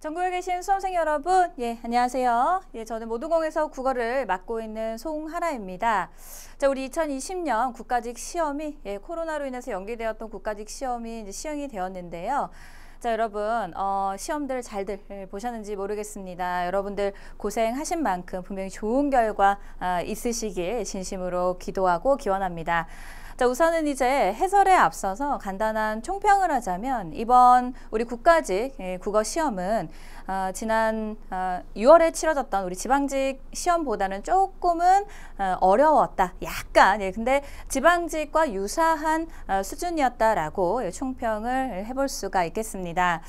전국에 계신 수험생 여러분, 안녕하세요. 저는 모두공에서 국어를 맡고 있는 송하라입니다. 자, 우리 2020년 국가직 시험이 코로나로 인해서 연기되었던 국가직 시험이 이제 시행이 되었는데요. 자, 여러분, 시험들 잘들 보셨는지 모르겠습니다. 여러분들 고생하신 만큼 분명히 좋은 결과 있으시길 진심으로 기도하고 기원합니다. 자, 우선은 이제 해설에 앞서서 간단한 총평을 하자면 이번 우리 국가직 국어 시험은 지난 6월에 치러졌던 우리 지방직 시험보다는 조금은 어려웠다. 약간, 근데 지방직과 유사한 수준이었다라고 총평을 해볼 수가 있겠습니다.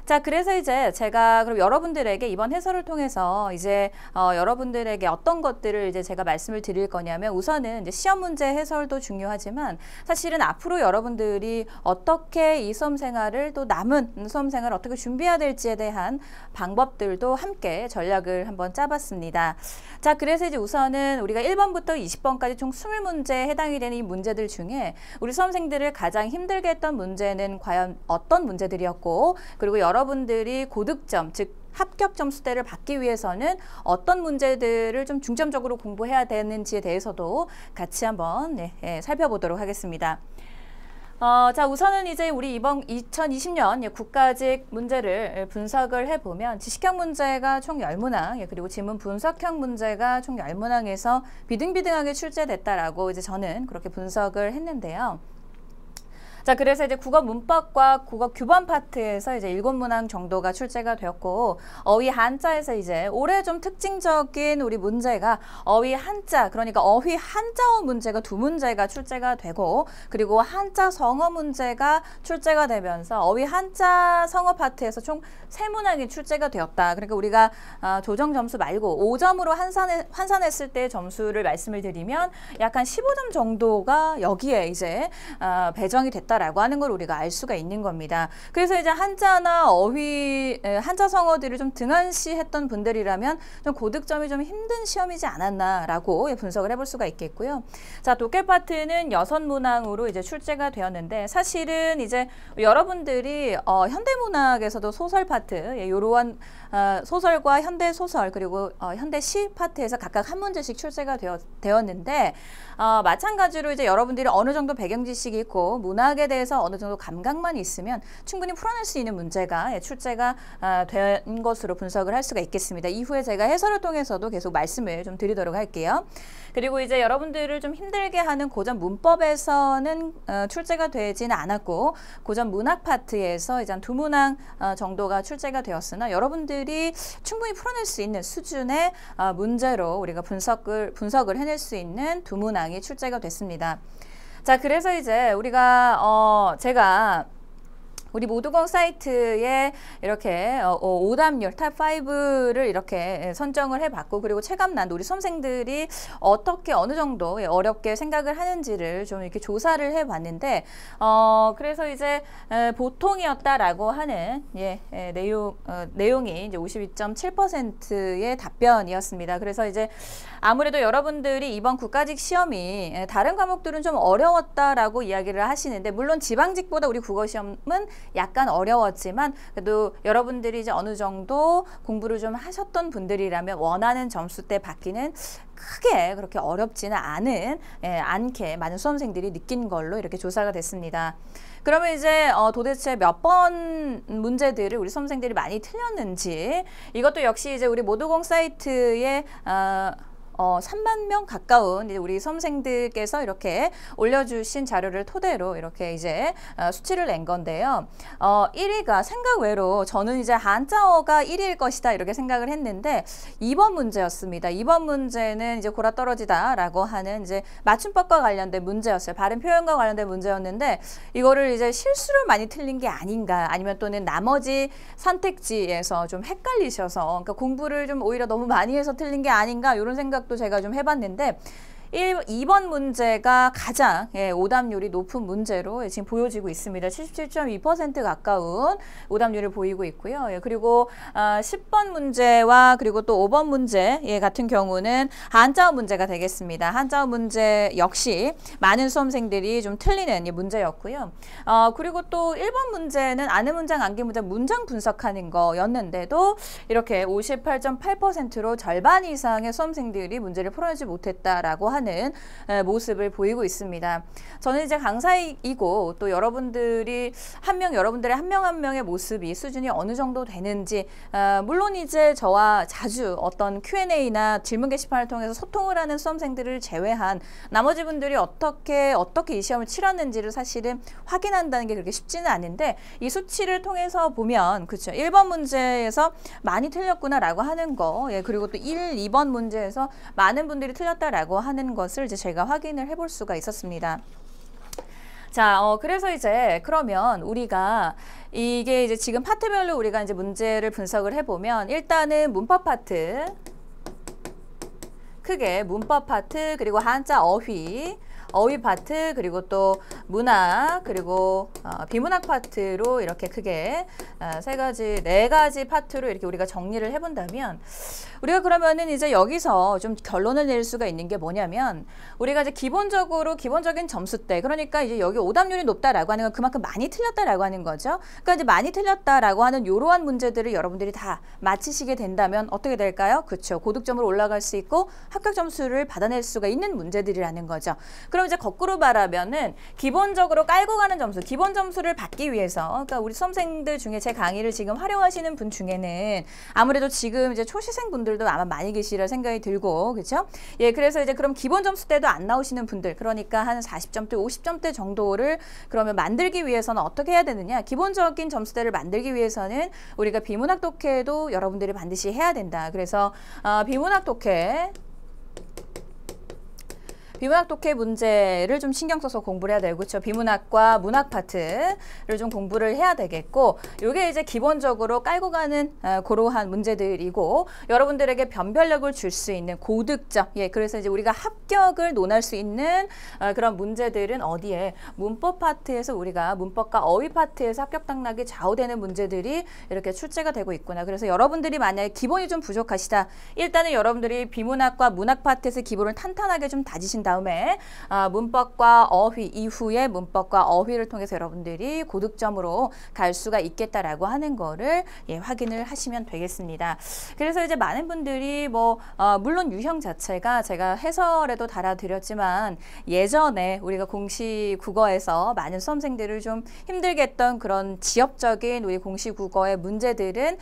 자, 그래서 이제 제가 그럼 여러분들에게 이번 해설을 통해서 이제 여러분들에게 어떤 것들을 이제 제가 말씀을 드릴 거냐면 우선은 이제 시험 문제 해설도 중요하지만 사실은 앞으로 여러분들이 어떻게 이 수험 생활을 또 남은 수험 생활을 어떻게 준비해야 될지에 대한 방법들도 함께 전략을 한번 짜봤습니다. 자, 그래서 이제 우선은 우리가 1번부터 20번까지 총 20문제에 해당이 되는 이 문제들 중에 우리 수험생들을 가장 힘들게 했던 문제는 과연 어떤 문제들이었고, 그리고 여러분들이 고득점, 즉 합격 점수대를 받기 위해서는 어떤 문제들을 좀 중점적으로 공부해야 되는지에 대해서도 같이 한번 살펴보도록 하겠습니다. 자, 우선은 이제 우리 이번 2020년 국가직 문제를 분석을 해보면 지식형 문제가 총 10문항, 그리고 지문 분석형 문제가 총 10문항에서 비등비등하게 출제됐다라고 이제 저는 그렇게 분석을 했는데요. 자, 그래서 이제 국어 문법과 국어 규범 파트에서 이제 7문항 정도가 출제가 되었고, 어휘 한자에서 이제 올해 좀 특징적인 우리 문제가 어휘 한자, 그러니까 어휘 한자어 문제가 2문제가 출제가 되고, 그리고 한자 성어 문제가 출제가 되면서 어휘 한자 성어 파트에서 총 3문항이 출제가 되었다. 그러니까 우리가 조정 점수 말고 5점으로 환산했을 때 점수를 말씀을 드리면 약 한 15점 정도가 여기에 이제 배정이 됐다. 라고 하는 걸 우리가 알 수가 있는 겁니다. 그래서 이제 한자나 어휘, 한자 성어들을 좀 등한시했던 분들이라면 좀 고득점이 좀 힘든 시험이지 않았나라고 분석을 해볼 수가 있겠고요. 자, 독해 파트는 6문항으로 이제 출제가 되었는데 사실은 이제 여러분들이 현대문학에서도 소설 파트, 이러한 소설과 현대 소설 그리고 현대 시 파트에서 각각 한 문제씩 출제가 되었는데 마찬가지로 이제 여러분들이 어느 정도 배경 지식이 있고 문학에 대해서 어느 정도 감각만 있으면 충분히 풀어낼 수 있는 문제가 출제가 된 것으로 분석을 할 수가 있겠습니다. 이후에 제가 해설을 통해서도 계속 말씀을 좀 드리도록 할게요. 그리고 이제 여러분들을 좀 힘들게 하는 고전 문법에서는 출제가 되지는 않았고 고전 문학 파트에서 이제 한 2문항 정도가 출제가 되었으나 여러분들이 충분히 풀어낼 수 있는 수준의 문제로 우리가 분석을 해낼 수 있는 2문항이 출제가 됐습니다. 자, 그래서 이제 우리가 제가 우리 모두공 사이트에 이렇게 오답률 탑5를 이렇게 선정을 해봤고, 그리고 체감난도 우리 수험생들이 어떻게 어느 정도 어렵게 생각을 하는지를 좀 이렇게 조사를 해봤는데, 그래서 이제 보통이었다라고 하는 내용이 이제 52.7%의 답변이었습니다. 그래서 이제 아무래도 여러분들이 이번 국가직 시험이 다른 과목들은 좀 어려웠다라고 이야기를 하시는데, 물론 지방직보다 우리 국어 시험은 약간 어려웠지만 그래도 여러분들이 이제 어느 정도 공부를 좀 하셨던 분들이라면 원하는 점수대 받기는 크게 그렇게 어렵지는 않게 많은 수험생들이 느낀 걸로 이렇게 조사가 됐습니다. 그러면 이제 도대체 몇 번 문제들을 우리 수험생들이 많이 틀렸는지, 이것도 역시 이제 우리 모두공 사이트에 3만 명 가까운 우리 수험생들께서 이렇게 올려주신 자료를 토대로 이렇게 이제 수치를 낸 건데요. 1위가 생각 외로 저는 이제 한자어가 1위일 것이다 이렇게 생각을 했는데 2번 문제였습니다. 2번 문제는 이제 고라 떨어지다라고 하는 이제 맞춤법과 관련된 문제였어요. 발음 표현과 관련된 문제였는데 이거를 이제 실수를 많이 틀린 게 아닌가, 아니면 또는 나머지 선택지에서 좀 헷갈리셔서 그러니까 공부를 좀 오히려 너무 많이 해서 틀린 게 아닌가 이런 생각 또 제가 좀 해봤는데 2번 문제가 가장 오답률이 높은 문제로 지금 보여지고 있습니다. 77.2% 가까운 오답률을 보이고 있고요. 그리고 10번 문제와 그리고 또 5번 문제 같은 경우는 한자어 문제가 되겠습니다. 한자어 문제 역시 많은 수험생들이 좀 틀리는 문제였고요. 그리고 또 1번 문제는 안의 문장, 암기 문장, 문장 분석하는 거였는데도 이렇게 58.8%로 절반 이상의 수험생들이 문제를 풀어내지 못했다라고 하는 모습을 보이고 있습니다. 저는 이제 강사이고 또 여러분들이 여러분들의 한 명 한 명의 모습이 수준이 어느 정도 되는지 물론 이제 저와 자주 어떤 Q&A나 질문 게시판을 통해서 소통을 하는 수험생들을 제외한 나머지 분들이 어떻게 이 시험을 치렀는지를 사실은 확인한다는 게 그렇게 쉽지는 않은데 이 수치를 통해서 보면 그렇죠. 1번 문제에서 많이 틀렸구나라고 하는 거 그리고 또 1, 2번 문제에서 많은 분들이 틀렸다라고 하는 것을 이제 제가 확인을 해볼 수가 있었습니다. 자, 그래서 이제 그러면 우리가 이게 이제 지금 파트별로 우리가 이제 문제를 분석을 해보면 일단은 문법 파트, 크게 문법 파트, 그리고 한자 어휘 파트, 그리고 또 문학, 그리고 비문학 파트로 이렇게 크게 네 가지 파트로 이렇게 우리가 정리를 해본다면 우리가 그러면은 이제 여기서 좀 결론을 낼 수가 있는 게 뭐냐면 우리가 이제 기본적인 점수대 그러니까 이제 여기 오답률이 높다라고 하는 건 그만큼 많이 틀렸다라고 하는 거죠. 그러니까 이제 많이 틀렸다라고 하는 이러한 문제들을 여러분들이 다 맞히시게 된다면 어떻게 될까요? 그렇죠. 고득점으로 올라갈 수 있고 합격 점수를 받아낼 수가 있는 문제들이라는 거죠. 그럼 이제 거꾸로 말하면은 기본적으로 깔고 가는 점수, 기본 점수를 받기 위해서 그러니까 우리 수험생들 중에 제 강의를 지금 활용하시는 분 중에는 아무래도 지금 이제 초시생 분들도 아마 많이 계시리라 생각이 들고 그렇죠? 그래서 이제 그럼 기본 점수 때도 안 나오시는 분들 그러니까 한 40점대, 50점대 정도를 그러면 만들기 위해서는 어떻게 해야 되느냐? 기본적인 점수대를 만들기 위해서는 우리가 비문학 독해도 여러분들이 반드시 해야 된다. 그래서 비문학 독해 문제를 좀 신경 써서 공부를 해야 되고 그렇죠. 비문학과 문학 파트를 좀 공부를 해야 되겠고 이게 이제 기본적으로 깔고 가는 그러한 문제들이고 여러분들에게 변별력을 줄 수 있는 고득점 그래서 이제 우리가 합격을 논할 수 있는 그런 문제들은 어디에 문법 파트에서 우리가 문법과 어휘 파트에서 합격 당락이 좌우되는 문제들이 이렇게 출제가 되고 있구나. 그래서 여러분들이 만약에 기본이 좀 부족하시다. 일단은 여러분들이 비문학과 문학 파트에서 기본을 탄탄하게 좀 다지신다. 다음에 문법과 어휘 이후에 문법과 어휘를 통해서 여러분들이 고득점으로 갈 수가 있겠다라고 하는 거를 확인을 하시면 되겠습니다. 그래서 이제 많은 분들이 물론 유형 자체가 제가 해설에도 달아드렸지만 예전에 우리가 공시 국어에서 많은 수험생들을 좀 힘들게 했던 그런 지역적인 우리 공시 국어의 문제들은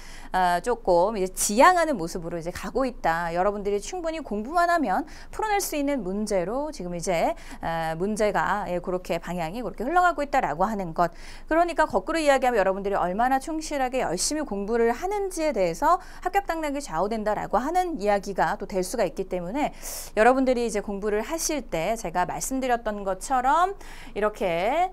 조금 이제 지양하는 모습으로 이제 가고 있다. 여러분들이 충분히 공부만 하면 풀어낼 수 있는 문제로 지금 이제 문제가 그렇게 방향이 그렇게 흘러가고 있다라고 하는 것. 그러니까 거꾸로 이야기하면 여러분들이 얼마나 충실하게 열심히 공부를 하는지에 대해서 합격 당락이 좌우된다라고 하는 이야기가 또 될 수가 있기 때문에 여러분들이 이제 공부를 하실 때 제가 말씀드렸던 것처럼 이렇게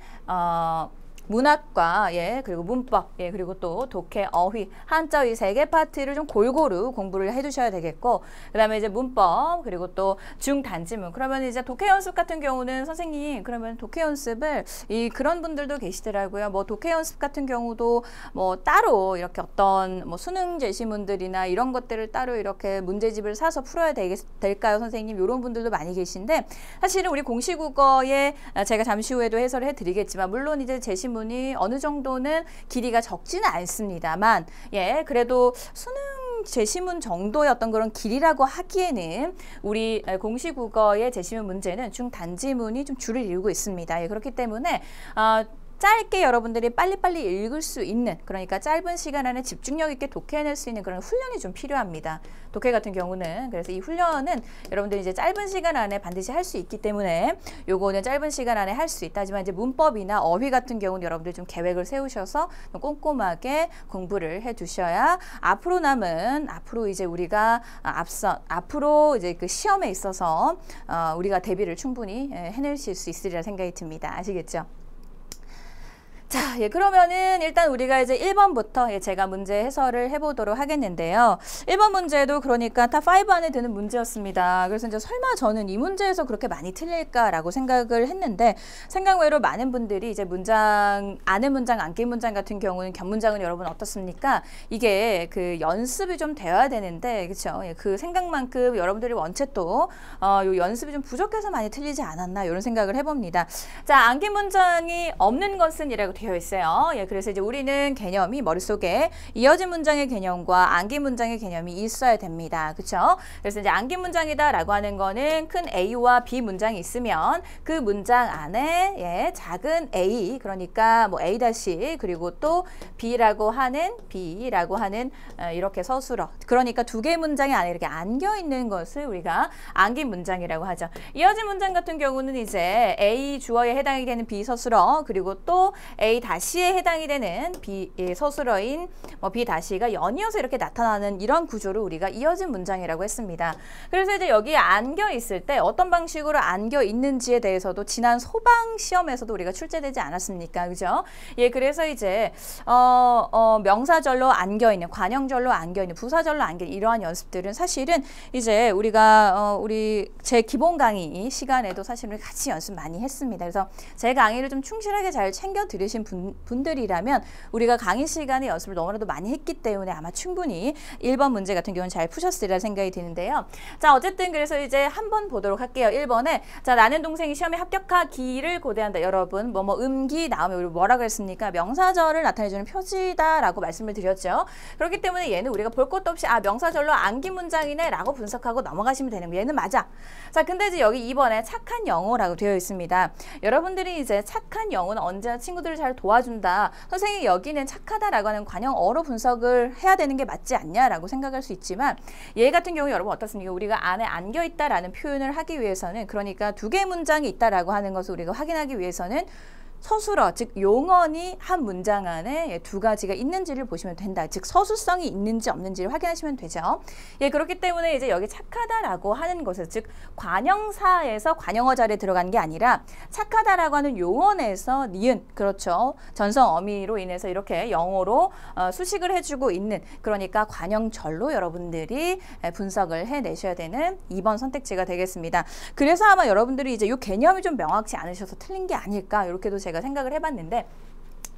문학과 그리고 문법 그리고 또 독해, 어휘, 한자 이 세 개 파트를 좀 골고루 공부를 해두셔야 되겠고 그다음에 이제 문법 그리고 또 중단지문 그러면 이제 독해 연습 같은 경우는 선생님 그러면 독해 연습을 그런 분들도 계시더라고요. 독해 연습 같은 경우도 따로 이렇게 어떤 수능 제시문들이나 이런 것들을 따로 이렇게 문제집을 사서 풀어야 될까요, 선생님? 이런 분들도 많이 계신데 사실은 우리 공시국어에 제가 잠시 후에도 해설을 해드리겠지만 물론 이제 제시문 문이 어느 정도는 길이가 적지는 않습니다만 그래도 수능 제시문 정도의 어떤 그런 길이라고 하기에는 우리 공시국어의 제시문 문제는 중단지문이 좀 줄을 이루고 있습니다. 그렇기 때문에 짧게 여러분들이 빨리빨리 읽을 수 있는 그러니까 짧은 시간 안에 집중력 있게 독해낼 수 있는 그런 훈련이 좀 필요합니다. 독해 같은 경우는 그래서 이 훈련은 여러분들이 이제 짧은 시간 안에 반드시 할 수 있기 때문에 요거는 짧은 시간 안에 할 수 있다. 하지만 이제 문법이나 어휘 같은 경우는 여러분들이 좀 계획을 세우셔서 꼼꼼하게 공부를 해 두셔야 앞으로 이제 우리가 앞으로 이제 그 시험에 있어서 우리가 대비를 충분히 해낼 수 있으리라 생각이 듭니다. 아시겠죠? 자, 예, 그러면은 일단 우리가 이제 1번부터 예, 제가 문제 해설을 해보도록 하겠는데요. 1번 문제도 그러니까 탑5 안에 드는 문제였습니다. 그래서 이제 설마 저는 이 문제에서 그렇게 많이 틀릴까라고 생각을 했는데 생각 외로 많은 분들이 이제 문장, 아는 문장, 암기 문장 같은 경우는 견문장은 여러분 어떻습니까? 이게 그 연습이 좀 되어야 되는데, 그렇죠? 예, 그 생각만큼 여러분들이 원체 또 요 연습이 좀 부족해서 많이 틀리지 않았나 이런 생각을 해봅니다. 자, 암기 문장이 없는 것은 이라고 되어 있어요. 예, 그래서 이제 우리는 개념이 머릿속에 이어진 문장의 개념과 암기 문장의 개념이 있어야 됩니다. 그렇죠? 그래서 이제 암기 문장이다라고 하는 거는 큰 A와 B 문장이 있으면 그 문장 안에 예, 작은 A, 그러니까 뭐 A 다시 그리고 또 B라고 하는 이렇게 서술어. 그러니까 두 개의 문장이 안에 이렇게 안겨 있는 것을 우리가 암기 문장이라고 하죠. 이어진 문장 같은 경우는 이제 A 주어에 해당이 되는 B 서술어, 그리고 또 A 다시에 해당이 되는 B 서술어인 뭐 B 다시가 연이어서 이렇게 나타나는 이런 구조를 우리가 이어진 문장이라고 했습니다. 그래서 이제 여기에 안겨 있을 때 어떤 방식으로 안겨 있는지에 대해서도 지난 소방 시험에서도 우리가 출제되지 않았습니까? 그죠? 예, 그래서 이제 명사절로 안겨 있는, 관형절로 안겨 있는, 부사절로 안겨 있는 이러한 연습들은 사실은 이제 우리가 우리 제 기본 강의 시간에도 사실은 같이 연습 많이 했습니다. 그래서 제 강의를 좀 충실하게 잘 챙겨 들으신 분들이라면 우리가 강의 시간에 연습을 너무나도 많이 했기 때문에 아마 충분히 1번 문제 같은 경우는 잘 푸셨으리라 생각이 드는데요. 자, 어쨌든 그래서 이제 한번 보도록 할게요. 1번에 자, 나는 동생이 시험에 합격하기를 고대한다. 여러분 음기 나오면 우리 뭐라고 했습니까? 명사절을 나타내주는 표지다라고 말씀을 드렸죠. 그렇기 때문에 얘는 우리가 볼 것도 없이 명사절로 암기 문장이네 라고 분석하고 넘어가시면 되는 거예요. 얘는 맞아. 자, 근데 이제 여기 2번에 착한 영어라고 되어 있습니다. 여러분들이 이제 착한 영어는 언제나 친구들을 잘 도와준다. 선생님이 여기는 착하다라고 하는 관형어로 분석을 해야 되는 게 맞지 않냐라고 생각할 수 있지만 얘 같은 경우 여러분 어떻습니까? 우리가 안에 안겨있다라는 표현을 하기 위해서는, 그러니까 두 개의 문장이 있다라고 하는 것을 우리가 확인하기 위해서는 서술어, 즉 용언이 한 문장 안에 두 가지가 있는지를 보시면 된다. 즉 서술성이 있는지 없는지를 확인하시면 되죠. 예, 그렇기 때문에 이제 여기 착하다라고 하는 것은 즉 관형사에서 관형어 자리에 들어간 게 아니라 착하다라고 하는 용언에서 니은, 그렇죠. 전성 어미로 인해서 이렇게 영어로 수식을 해주고 있는, 그러니까 관형절로 여러분들이 분석을 해내셔야 되는 2번 선택지가 되겠습니다. 그래서 아마 여러분들이 이제 이 개념이 좀 명확치 않으셔서 틀린 게 아닐까 이렇게도 제가 생각을 해봤는데,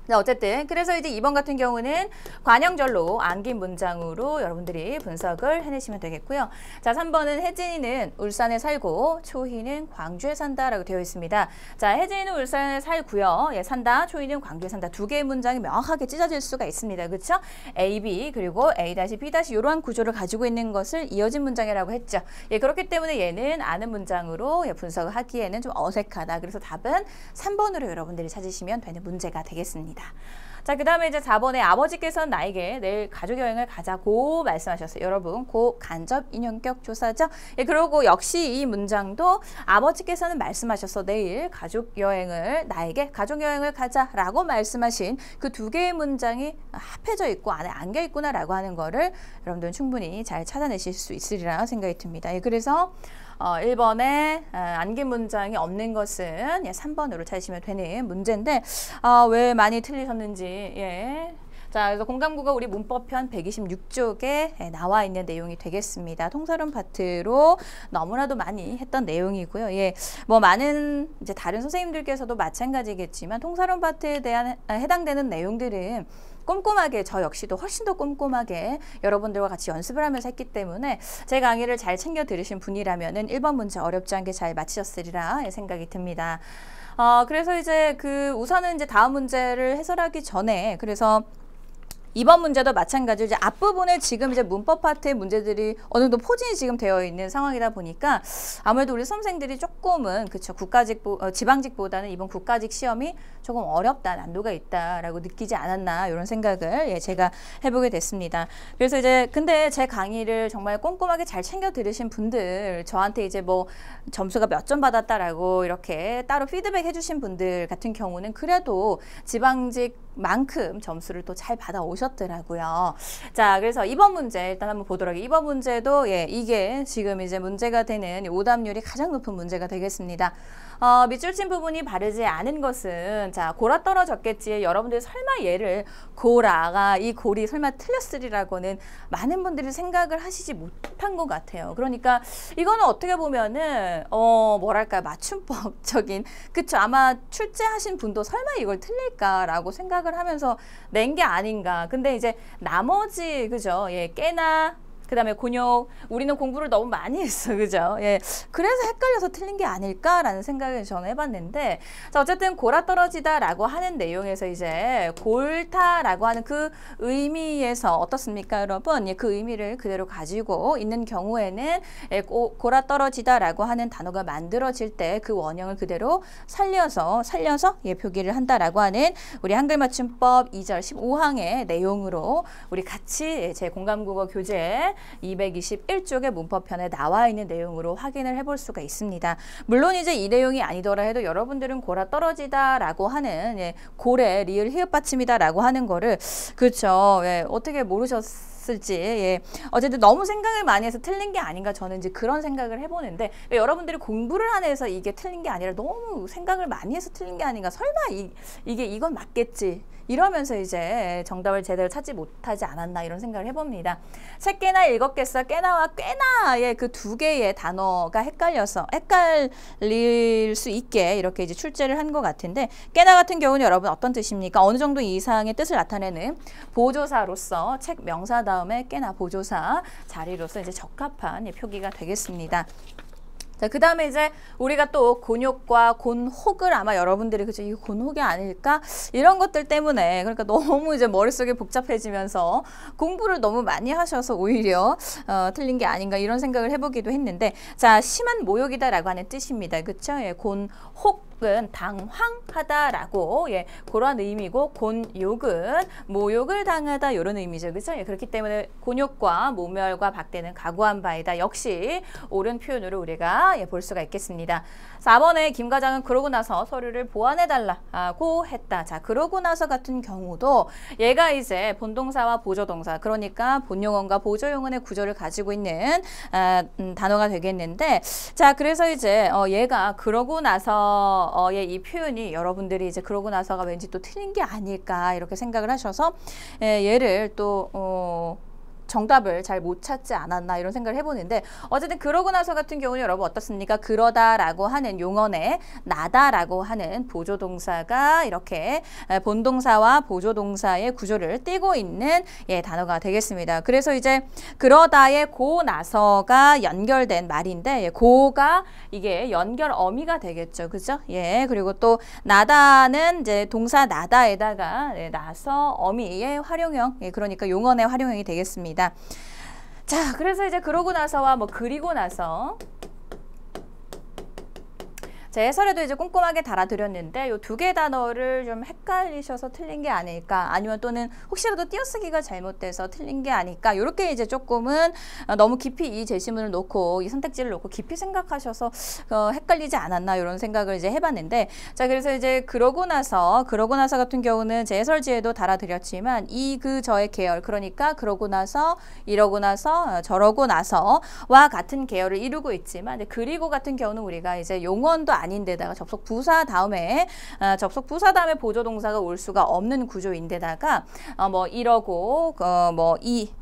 자, 어쨌든 그래서 이제 2번 같은 경우는 관형절로 암긴 문장으로 여러분들이 분석을 해내시면 되겠고요. 자, 3번은 혜진이는 울산에 살고 초희는 광주에 산다라고 되어 있습니다. 자, 혜진이는 울산에 살고요. 예, 산다. 초희는 광주에 산다. 두 개의 문장이 명확하게 찢어질 수가 있습니다. 그렇죠? A, B 그리고 A 다시 B 다시 이러한 구조를 가지고 있는 것을 이어진 문장이라고 했죠. 예, 그렇기 때문에 얘는 아는 문장으로 분석을 하기에는 좀 어색하다. 그래서 답은 3번으로 여러분들이 찾으시면 되는 문제가 되겠습니다. 자, 그 다음에 이제 4번에 아버지께서는 나에게 내일 가족여행을 가자고 말씀하셨어요. 여러분, 고 간접 인용격 조사죠. 예, 그리고 역시 이 문장도 아버지께서는 말씀하셔서 내일 나에게 가족여행을 가자라고 말씀하신 그 두 개의 문장이 합해져 있고 안에 안겨 있구나라고 하는 거를 여러분들은 충분히 잘 찾아내실 수 있으리라 생각이 듭니다. 예, 그래서 1번에 암긴 문장이 없는 것은 3번으로 찾으시면 되는 문제인데 왜 많이 틀리셨는지, 예. 자, 그래서 공감국어 우리 문법편 126쪽에 나와 있는 내용이 되겠습니다. 통설원 파트로 너무나도 많이 했던 내용이고요. 예, 뭐 많은 이제 다른 선생님들께서도 마찬가지겠지만 통설원 파트에 대한 해당되는 내용들은 꼼꼼하게, 저 역시도 훨씬 더 꼼꼼하게 여러분들과 같이 연습을 하면서 했기 때문에 제 강의를 잘 챙겨 들으신 분이라면은 1번 문제 어렵지 않게 잘 마치셨으리라 생각이 듭니다. 그래서 이제 우선은 이제 다음 문제를 해설하기 전에, 그래서 2번 문제도 마찬가지로 이제 앞부분에 지금 이제 문법 파트의 문제들이 어느 정도 포진이 지금 되어 있는 상황이다 보니까 아무래도 우리 수험생들이 조금은 그쵸 지방직보다는 이번 국가직 시험이 조금 어렵다, 난도가 있다라고 느끼지 않았나 이런 생각을 제가 해보게 됐습니다. 그래서 이제 근데 제 강의를 정말 꼼꼼하게 잘 챙겨 들으신 분들, 저한테 이제 뭐 점수가 몇 점 받았다라고 이렇게 따로 피드백 해주신 분들 같은 경우는 그래도 지방직 만큼 점수를 또 잘 받아 오셨더라고요. 자, 그래서 이번 문제 일단 한번 보도록 할게요. 이번 문제도 이게 지금 이제 문제가 되는 오답률이 가장 높은 문제가 되겠습니다. 밑줄 친 부분이 바르지 않은 것은 자, 골아 떨어졌겠지. 여러분들 설마 얘를 골아가 이 골이 설마 틀렸으리라고는 많은 분들이 생각을 하시지 못한 것 같아요. 그러니까 이거는 어떻게 보면은 뭐랄까 맞춤법적인 그쵸 아마 출제하신 분도 설마 이걸 틀릴까라고 생각을 하면서 낸 게 아닌가. 근데 이제 나머지 그죠 깨나 그다음에 곤욕 우리는 공부를 너무 많이 했어 그죠 그래서 헷갈려서 틀린 게 아닐까라는 생각을 저는 해봤는데 자 어쨌든 골아 떨어지다라고 하는 내용에서 이제 골타라고 하는 그 의미에서 어떻습니까 여러분 그 의미를 그대로 가지고 있는 경우에는 골아 떨어지다라고 하는 단어가 만들어질 때 그 원형을 그대로 살려서 표기를 한다라고 하는 우리 한글 맞춤법 2절 15항의 내용으로 우리 같이 제 공감국어 교재 221쪽의 문법편에 나와 있는 내용으로 확인을 해볼 수가 있습니다. 물론 이제 이 내용이 아니더라 해도 여러분들은 골아 떨어지다라고 하는 골의 리을 히읗 받침이다라고 하는 거를 그렇죠. 어떻게 모르셨을지 어쨌든 너무 생각을 많이 해서 틀린 게 아닌가 저는 이제 그런 생각을 해보는데 여러분들이 공부를 안해서 이게 틀린 게 아니라 너무 생각을 많이 해서 틀린 게 아닌가 설마 이건 맞겠지 이러면서 이제 정답을 제대로 찾지 못하지 않았나 이런 생각을 해봅니다. 새깨나 읽었겠어 깨나와 꽤나의 그 두 개의 단어가 헷갈릴 수 있게 이렇게 이제 출제를 한 것 같은데 깨나 같은 경우는 여러분 어떤 뜻입니까? 어느 정도 이상의 뜻을 나타내는 보조사로서 책 명사 다음에 깨나 보조사 자리로서 이제 적합한 표기가 되겠습니다. 자, 그 다음에 이제 우리가 또 곤욕과 곤혹을 아마 여러분들이 그죠? 이거 곤혹이 아닐까? 이런 것들 때문에 그러니까 너무 이제 머릿속에 복잡해지면서 공부를 너무 많이 하셔서 오히려 틀린 게 아닌가 이런 생각을 해보기도 했는데 자, 심한 모욕이다 라고 하는 뜻입니다. 그쵸? 곤혹은 당황하다라고 그러한 의미고 곤욕은 모욕을 당하다 이런 의미죠. 그렇죠? 그렇기 때문에 곤욕과 모멸과 박대는 각오한 바이다. 역시 옳은 표현으로 우리가 볼 수가 있겠습니다. 4번에 김 과장은 그러고 나서 서류를 보완해달라고 했다. 자, 그러고 나서 같은 경우도 얘가 이제 본동사와 보조동사 그러니까 본용언과 보조용언의 구조를 가지고 있는 단어가 되겠는데 자, 그래서 이제 얘가 그러고 나서 이 표현이 여러분들이 이제 그러고 나서가 왠지 또 틀린 게 아닐까 이렇게 생각을 하셔서 얘를 또 정답을 잘 못 찾지 않았나 이런 생각을 해보는데 어쨌든 그러고 나서 같은 경우는 여러분 어떻습니까? 그러다라고 하는 용언에 나다라고 하는 보조동사가 이렇게 본동사와 보조동사의 구조를 띠고 있는 단어가 되겠습니다. 그래서 이제 그러다에 고 나서가 연결된 말인데 고가 이게 연결 어미가 되겠죠. 그죠? 그리고 또 나다는 이제 동사 나다에다가 나서 어미의 활용형 그러니까 용언의 활용형이 되겠습니다. 자, 그래서 이제 그러고 나서와 그리고 나서 제 해설에도 이제 꼼꼼하게 달아드렸는데 이 두 개 단어를 좀 헷갈리셔서 틀린 게 아닐까 아니면 또는 혹시라도 띄어쓰기가 잘못돼서 틀린 게 아닐까 이렇게 이제 조금은 너무 깊이 이 제시문을 놓고 이 선택지를 놓고 깊이 생각하셔서 헷갈리지 않았나 이런 생각을 이제 해봤는데 자 그래서 이제 그러고 나서 같은 경우는 제 해설지에도 달아드렸지만 이 그 저의 계열 그러니까 그러고 나서 이러고 나서 저러고 나서와 같은 계열을 이루고 있지만 그리고 같은 경우는 우리가 이제 용언도 아닌데다가 접속 부사 다음에 보조동사가 올 수가 없는 구조인데다가 이러고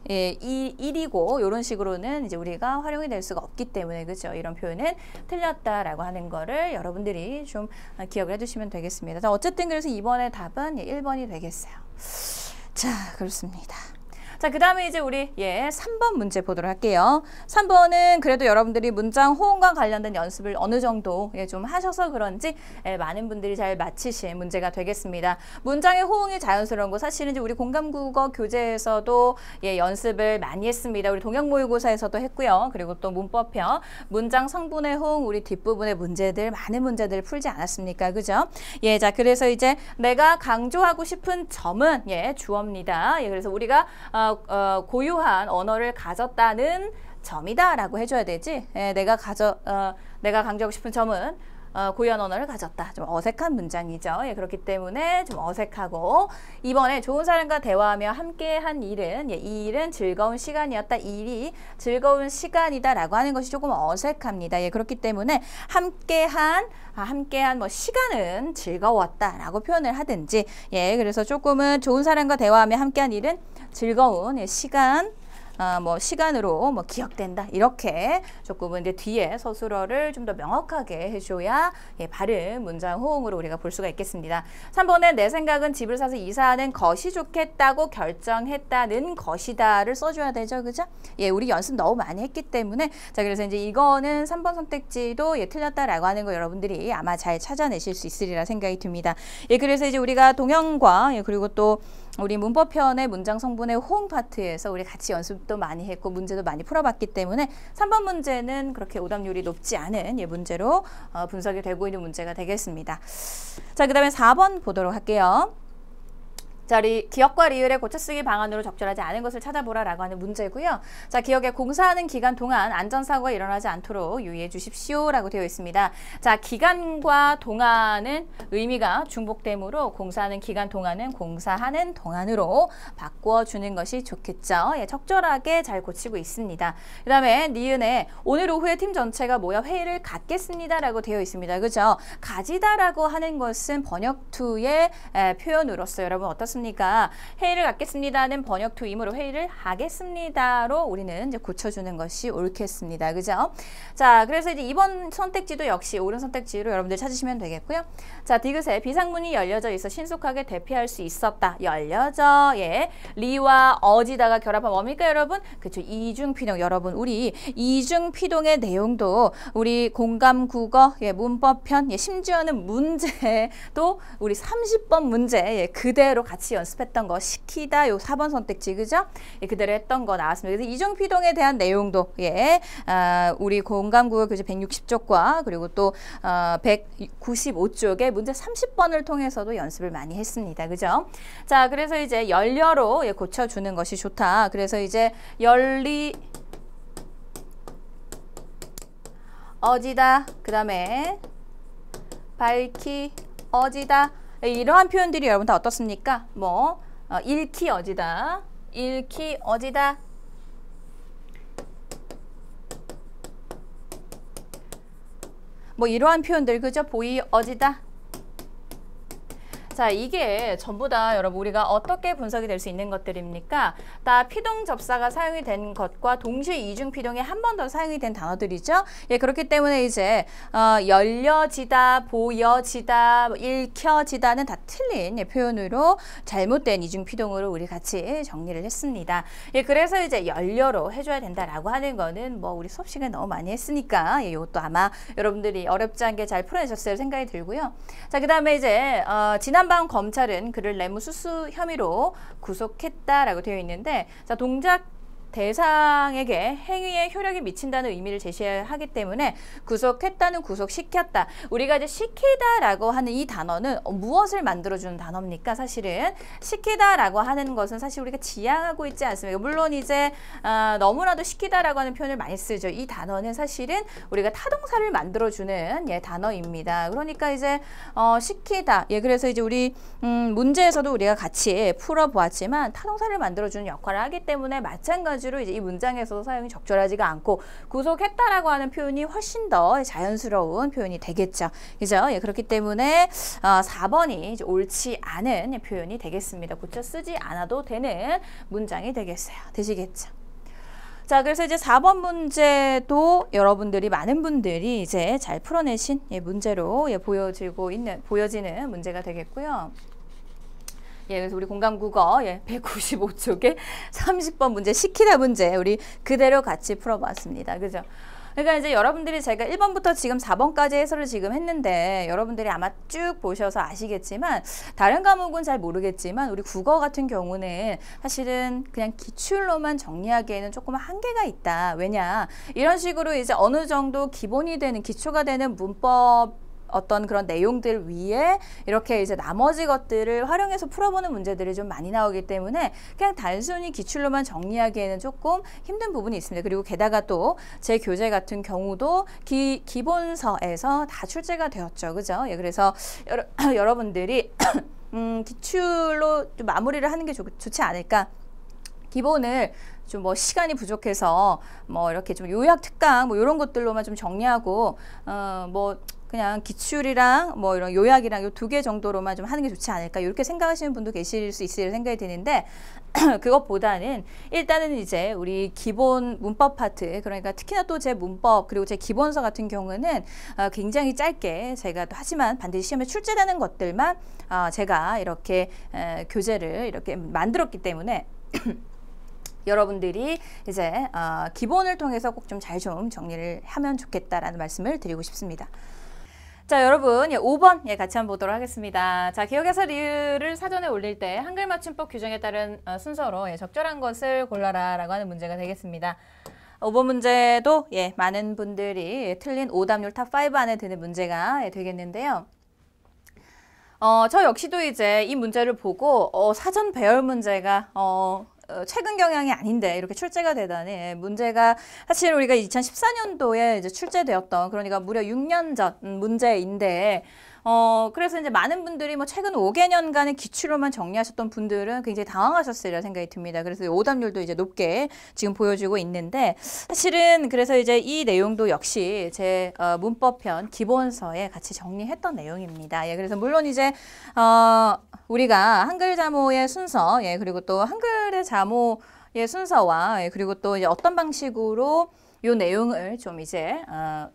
일이고 이런 식으로는 이제 우리가 활용이 될 수가 없기 때문에 그죠? 이런 표현은 틀렸다라고 하는 거를 여러분들이 좀 기억을 해주시면 되겠습니다. 자, 어쨌든 그래서 이번에 답은 1번이 되겠어요. 자, 그렇습니다. 자, 그 다음에 이제 우리 3번 문제 보도록 할게요. 3번은 그래도 여러분들이 문장 호응과 관련된 연습을 어느 정도 좀 하셔서 그런지 많은 분들이 잘 맞히신 문제가 되겠습니다. 문장의 호응이 자연스러운 거 사실은 이제 우리 공감국어 교재에서도 연습을 많이 했습니다. 우리 동영 모의고사에서도 했고요. 그리고 또 문법편 문장 성분의 호응 우리 뒷부분의 문제들 많은 문제들을 풀지 않았습니까? 그죠? 자, 그래서 이제 내가 강조하고 싶은 점은 주어입니다. 그래서 우리가 고유한 언어를 가졌다는 점이다 라고 해줘야 되지. 내가 강조하고 싶은 점은 고유한 언어를 가졌다. 좀 어색한 문장이죠. 예, 그렇기 때문에 좀 어색하고 2번에 좋은 사람과 대화하며 함께한 일은 이 일은 즐거운 시간이었다. 이 일이 즐거운 시간이다라고 하는 것이 조금 어색합니다. 예, 그렇기 때문에 함께한 뭐 시간은 즐거웠다라고 표현을 하든지 예, 그래서 조금은 좋은 사람과 대화하며 함께한 일은 즐거운 시간 뭐 시간으로 뭐 기억된다 이렇게 조금은 이제 뒤에 서술어를 좀 더 명확하게 해줘야 예, 바른 문장 호응으로 우리가 볼 수가 있겠습니다. 3번에 내 생각은 집을 사서 이사하는 것이 좋겠다고 결정했다는 것이다를 써줘야 되죠, 그죠? 예, 우리 연습 너무 많이 했기 때문에 자 그래서 이제 이거는 3번 선택지도 예, 틀렸다라고 하는 거 여러분들이 아마 잘 찾아내실 수 있으리라 생각이 듭니다. 예, 그래서 이제 우리가 동형과 예, 그리고 또 우리 문법편의 문장 성분의 호응 파트에서 우리 같이 연습도 많이 했고 문제도 많이 풀어봤기 때문에 3번 문제는 그렇게 오답률이 높지 않은 예, 문제로 분석이 되고 있는 문제가 되겠습니다. 자, 그 다음에 4번 보도록 할게요. 자, 기억과 리을의 고쳐쓰기 방안으로 적절하지 않은 것을 찾아보라라고 하는 문제고요. 자, 기억에 공사하는 기간 동안 안전사고가 일어나지 않도록 유의해 주십시오라고 되어 있습니다. 자, 기간과 동안은 의미가 중복되므로 공사하는 기간 동안은 공사하는 동안으로 바꿔주는 것이 좋겠죠. 예, 적절하게 잘 고치고 있습니다. 그 다음에 니은에 오늘 오후에 팀 전체가 모여 회의를 갖겠습니다라고 되어 있습니다. 그죠? 가지다라고 하는 것은 번역2의 표현으로서 여러분 어떻습니까? 회의를 갖겠습니다는 번역2이므로 회의를 하겠습니다로 우리는 이제 고쳐주는 것이 옳겠습니다. 그죠? 자, 그래서 이제 이번 선택지도 역시 옳은 선택지로 여러분들 찾으시면 되겠고요. 자, 디귿에 비상문이 열려져 있어 신속하게 대피할 수 있었다. 열려져. 예. 리와 어지다가 결합한 뭡니까, 여러분? 그렇죠. 이중피동. 여러분, 우리 이중피동의 내용도 우리 공감국어, 예, 문법편, 예, 심지어는 문제도 우리 30번 문제 예, 그대로 같이 연습했던 거 시키다 요 4번 선택지 그죠? 예, 그대로 했던 거 나왔습니다. 그래서 이중피동에 대한 내용도 예, 우리 공감국어 교재 160쪽과 그리고 또 195쪽의 문제 30번을 통해서도 연습을 많이 했습니다. 그죠? 자, 그래서 이제 열려로 예, 고쳐주는 것이 좋다. 그래서 이제 열리 어지다 그 다음에 밝히 어지다 이러한 표현들이 여러분 다 어떻습니까? 뭐 읽히 어지다, 읽히 어지다. 뭐 이러한 표현들 그죠? 보이 어지다. 자, 이게 전부 다 여러분 우리가 어떻게 분석이 될 수 있는 것들입니까? 다 피동 접사가 사용이 된 것과 동시에 이중 피동이 한 번 더 사용이 된 단어들이죠. 예, 그렇기 때문에 이제 열려지다, 보여지다, 읽혀지다는 다 틀린 예, 표현으로 잘못된 이중 피동으로 우리 같이 정리를 했습니다. 예, 그래서 이제 열려로 해줘야 된다라고 하는 거는 뭐 우리 수업 시간에 너무 많이 했으니까 예, 이것도 아마 여러분들이 어렵지 않게 잘 풀어내셨을 생각이 들고요. 자, 그 다음에 이제 지난번 검찰은 그를 뇌물수수 혐의로 구속했다라고 되어 있는데 자, 동작 대상에게 행위에 효력이 미친다는 의미를 제시하기 때문에 구속했다는 구속시켰다. 우리가 이제 시키다라고 하는 이 단어는 무엇을 만들어주는 단어입니까? 사실은 시키다라고 하는 것은 사실 우리가 지향하고 있지 않습니까? 물론 이제 너무나도 시키다라고 하는 표현을 많이 쓰죠. 이 단어는 사실은 우리가 타동사를 만들어주는 예, 단어입니다. 그러니까 이제 시키다. 예, 그래서 이제 우리 문제에서도 우리가 같이 풀어보았지만 타동사를 만들어주는 역할을 하기 때문에 마찬가지로 이제 이 문장에서도 사용이 적절하지가 않고 구속했다라고 하는 표현이 훨씬 더 자연스러운 표현이 되겠죠. 그죠? 예, 그렇기 때문에 4번이 이제 옳지 않은 표현이 되겠습니다. 고쳐 쓰지 않아도 되는 문장이 되겠어요. 되시겠죠? 자, 그래서 이제 4번 문제도 여러분들이 많은 분들이 이제 잘 풀어내신 예, 문제로 예, 보여지는 문제가 되겠고요. 예, 그래서 우리 공감국어 예, 195쪽에 30번 문제 시키다 문제 우리 그대로 같이 풀어봤습니다. 그죠? 그러니까 이제 여러분들이 제가 1번부터 지금 4번까지 해설을 지금 했는데 여러분들이 아마 쭉 보셔서 아시겠지만 다른 과목은 잘 모르겠지만 우리 국어 같은 경우는 사실은 그냥 기출로만 정리하기에는 조금 한계가 있다. 왜냐? 이런 식으로 이제 어느 정도 기본이 되는 기초가 되는 문법 어떤 그런 내용들 위에 이렇게 이제 나머지 것들을 활용해서 풀어보는 문제들이 좀 많이 나오기 때문에 그냥 단순히 기출로만 정리하기에는 조금 힘든 부분이 있습니다. 그리고 게다가 또 제 교재 같은 경우도 기본서에서 다 출제가 되었죠. 그죠? 예, 그래서 여러분들이 기출로 좀 마무리를 하는 게 좋지 않을까. 기본을 좀 뭐 시간이 부족해서 뭐 이렇게 좀 요약 특강 뭐 이런 것들로만 좀 정리하고 뭐 그냥 기출이랑 뭐 이런 요약이랑 요 2개 정도로만 좀 하는 게 좋지 않을까 이렇게 생각하시는 분도 계실 수 있을 생각이 드는데 그것보다는 일단은 이제 우리 기본 문법 파트 그러니까 특히나 또 제 문법 그리고 제 기본서 같은 경우는 굉장히 짧게 제가 또 하지만 반드시 시험에 출제되는 것들만 제가 이렇게 교재를 이렇게 만들었기 때문에 여러분들이 이제 기본을 통해서 꼭 좀 잘 좀 정리를 하면 좋겠다라는 말씀을 드리고 싶습니다. 자, 여러분 5번 같이 한번 보도록 하겠습니다. 자, 기억에서 리을을 사전에 올릴 때 한글 맞춤법 규정에 따른 순서로 적절한 것을 골라라 라고 하는 문제가 되겠습니다. 5번 문제도 많은 분들이 틀린 오답률 탑5 안에 드는 문제가 되겠는데요. 저 역시도 이제 이 문제를 보고 사전 배열 문제가 최근 경향이 아닌데 이렇게 출제가 되다니 문제가 사실 우리가 2014년도에 이제 출제되었던 그러니까 무려 6년 전 문제인데 그래서 이제 많은 분들이 뭐 최근 5개년간의 기출로만 정리하셨던 분들은 굉장히 당황하셨으리라 생각이 듭니다. 그래서 오답률도 이제 높게 지금 보여주고 있는데 사실은 그래서 이제 이 내용도 역시 제 문법편 기본서에 같이 정리했던 내용입니다. 그래서 물론 이제 우리가 한글 자모의 순서 그리고 또 한글의 자모의 순서와 그리고 또 이제 어떤 방식으로 요 내용을 좀 이제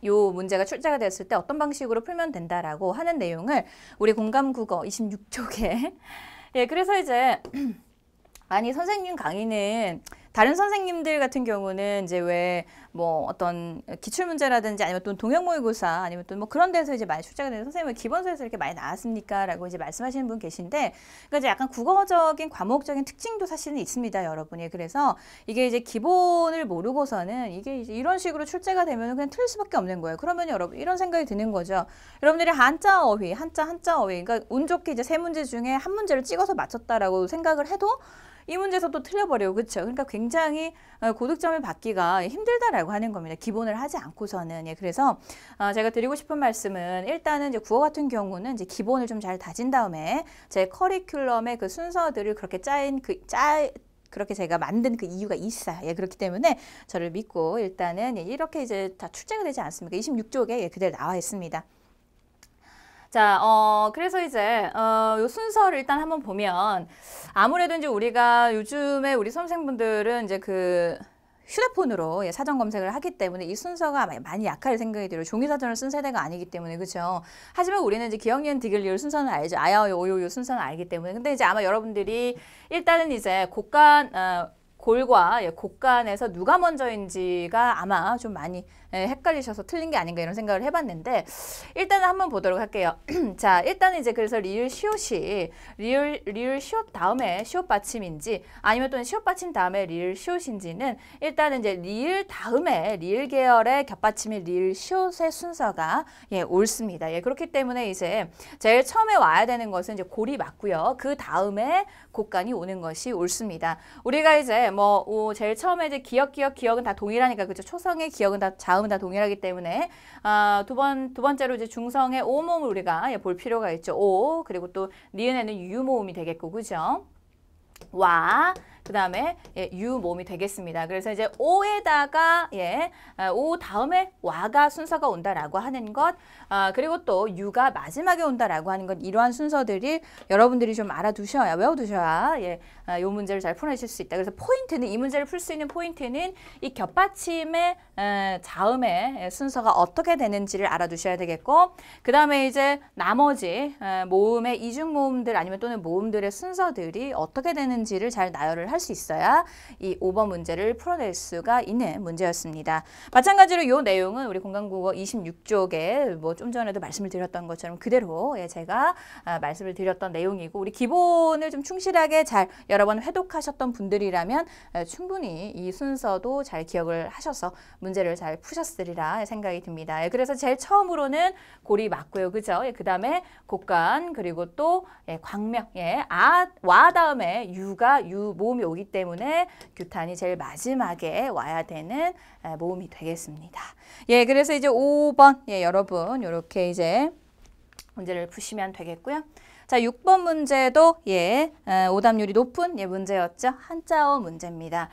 요 문제가 출제가 됐을 때 어떤 방식으로 풀면 된다라고 하는 내용을 우리 공감국어 26쪽에 그래서 이제 아니 선생님 강의는 다른 선생님들 같은 경우는 이제 왜 뭐 어떤 기출 문제라든지 아니면 또 동형 모의고사 아니면 또 뭐 그런 데서 이제 많이 출제가 되는 선생님은 기본서에서 이렇게 많이 나왔습니까라고 이제 말씀하시는 분 계신데 그러니까 이제 약간 국어적인 과목적인 특징도 사실은 있습니다, 여러분이. 그래서 이게 이제 기본을 모르고서는 이게 이제 이런 식으로 출제가 되면 그냥 틀릴 수밖에 없는 거예요. 그러면 여러분 이런 생각이 드는 거죠. 여러분들이 한자 어휘, 한자 어휘, 그러니까 운 좋게 이제 3문제 중에 한 문제를 찍어서 맞췄다라고 생각을 해도 이 문제에서 또 틀려버려요. 그렇죠? 그러니까 굉장히 고득점을 받기가 힘들다라고 하는 겁니다. 기본을 하지 않고서는. 그래서 제가 드리고 싶은 말씀은 일단은 이제 국어 같은 경우는 이제 기본을 좀 잘 다진 다음에 제 커리큘럼의 그 순서들을 그렇게 그렇게 제가 만든 그 이유가 있어요. 그렇기 때문에 저를 믿고 일단은 이렇게 이제 다 출제가 되지 않습니까? 26쪽에 그대로 나와 있습니다. 자, 그래서 이제, 요 순서를 일단 한번 보면, 아무래도 이제 우리가 요즘에 우리 수험생분들은 이제 그 휴대폰으로 사전 검색을 하기 때문에 이 순서가 많이 약할 생각이 들어요. 종이사전을 쓴 세대가 아니기 때문에, 그렇죠? 하지만 우리는 이제 기역, 니은, 디귿, 리을 순서는 알죠. 아야, 오요, 요 순서는 알기 때문에. 근데 이제 아마 여러분들이 일단은 이제 골과 곡간에서 누가 먼저인지가 아마 좀 많이 헷갈리셔서 틀린 게 아닌가 이런 생각을 해봤는데 일단은 한번 보도록 할게요. 자, 일단은 이제 그래서 리을 시옷이 리을 시옷 다음에 시옷 받침인지 아니면 또는 시옷 받침 다음에 리을 시옷인지는 일단은 이제 리을 다음에 리을 계열의 겹받침이 리을 시옷의 순서가 옳습니다. 그렇기 때문에 이제 제일 처음에 와야 되는 것은 이제 골이 맞고요. 그 다음에 곡간이 오는 것이 옳습니다. 우리가 이제 뭐 제일 처음에 이제 기역은 다 동일하니까 그죠? 초성의 기역은 다 자음은 다 동일하기 때문에 두 번째로 이제 중성의 오 모음을 우리가 볼 필요가 있죠. 오 그리고 또 니은에는 유 모음이 되겠고 그죠? 와 그 다음에 유 모음이 되겠습니다. 그래서 이제 오에다가 오 다음에 와가 순서가 온다라고 하는 것 그리고 또 유가 마지막에 온다라고 하는 것 이러한 순서들이 여러분들이 좀 알아두셔야 외워두셔야 이 문제를 잘 풀어내실 수 있다. 그래서 포인트는 이 문제를 풀 수 있는 포인트는 이 겹받침의 자음의 순서가 어떻게 되는지를 알아두셔야 되겠고 그 다음에 이제 나머지 모음의 이중 모음들 아니면 또는 모음들의 순서들이 어떻게 되는지를 잘 나열을 기억을 할 수 있어야 이 5번 문제를 풀어낼 수가 있는 문제였습니다. 마찬가지로 이 내용은 우리 공간국어 26쪽에 뭐 좀 전에도 말씀을 드렸던 것처럼 그대로 제가 말씀을 드렸던 내용이고 우리 기본을 좀 충실하게 잘 여러 번 회독하셨던 분들이라면 충분히 이 순서도 잘 기억을 하셔서 문제를 잘 푸셨으리라 생각이 듭니다. 그래서 제일 처음으로는 고리 맞고요. 그죠? 그 다음에 곡간 그리고 또 광명 와 다음에 유가 유 모음이 오기 때문에 규탄이 제일 마지막에 와야 되는 모음이 되겠습니다. 그래서 이제 5번 여러분 이렇게 이제 문제를 푸시면 되겠고요. 자, 6번 문제도 오답률이 높은 문제였죠. 한자어 문제입니다.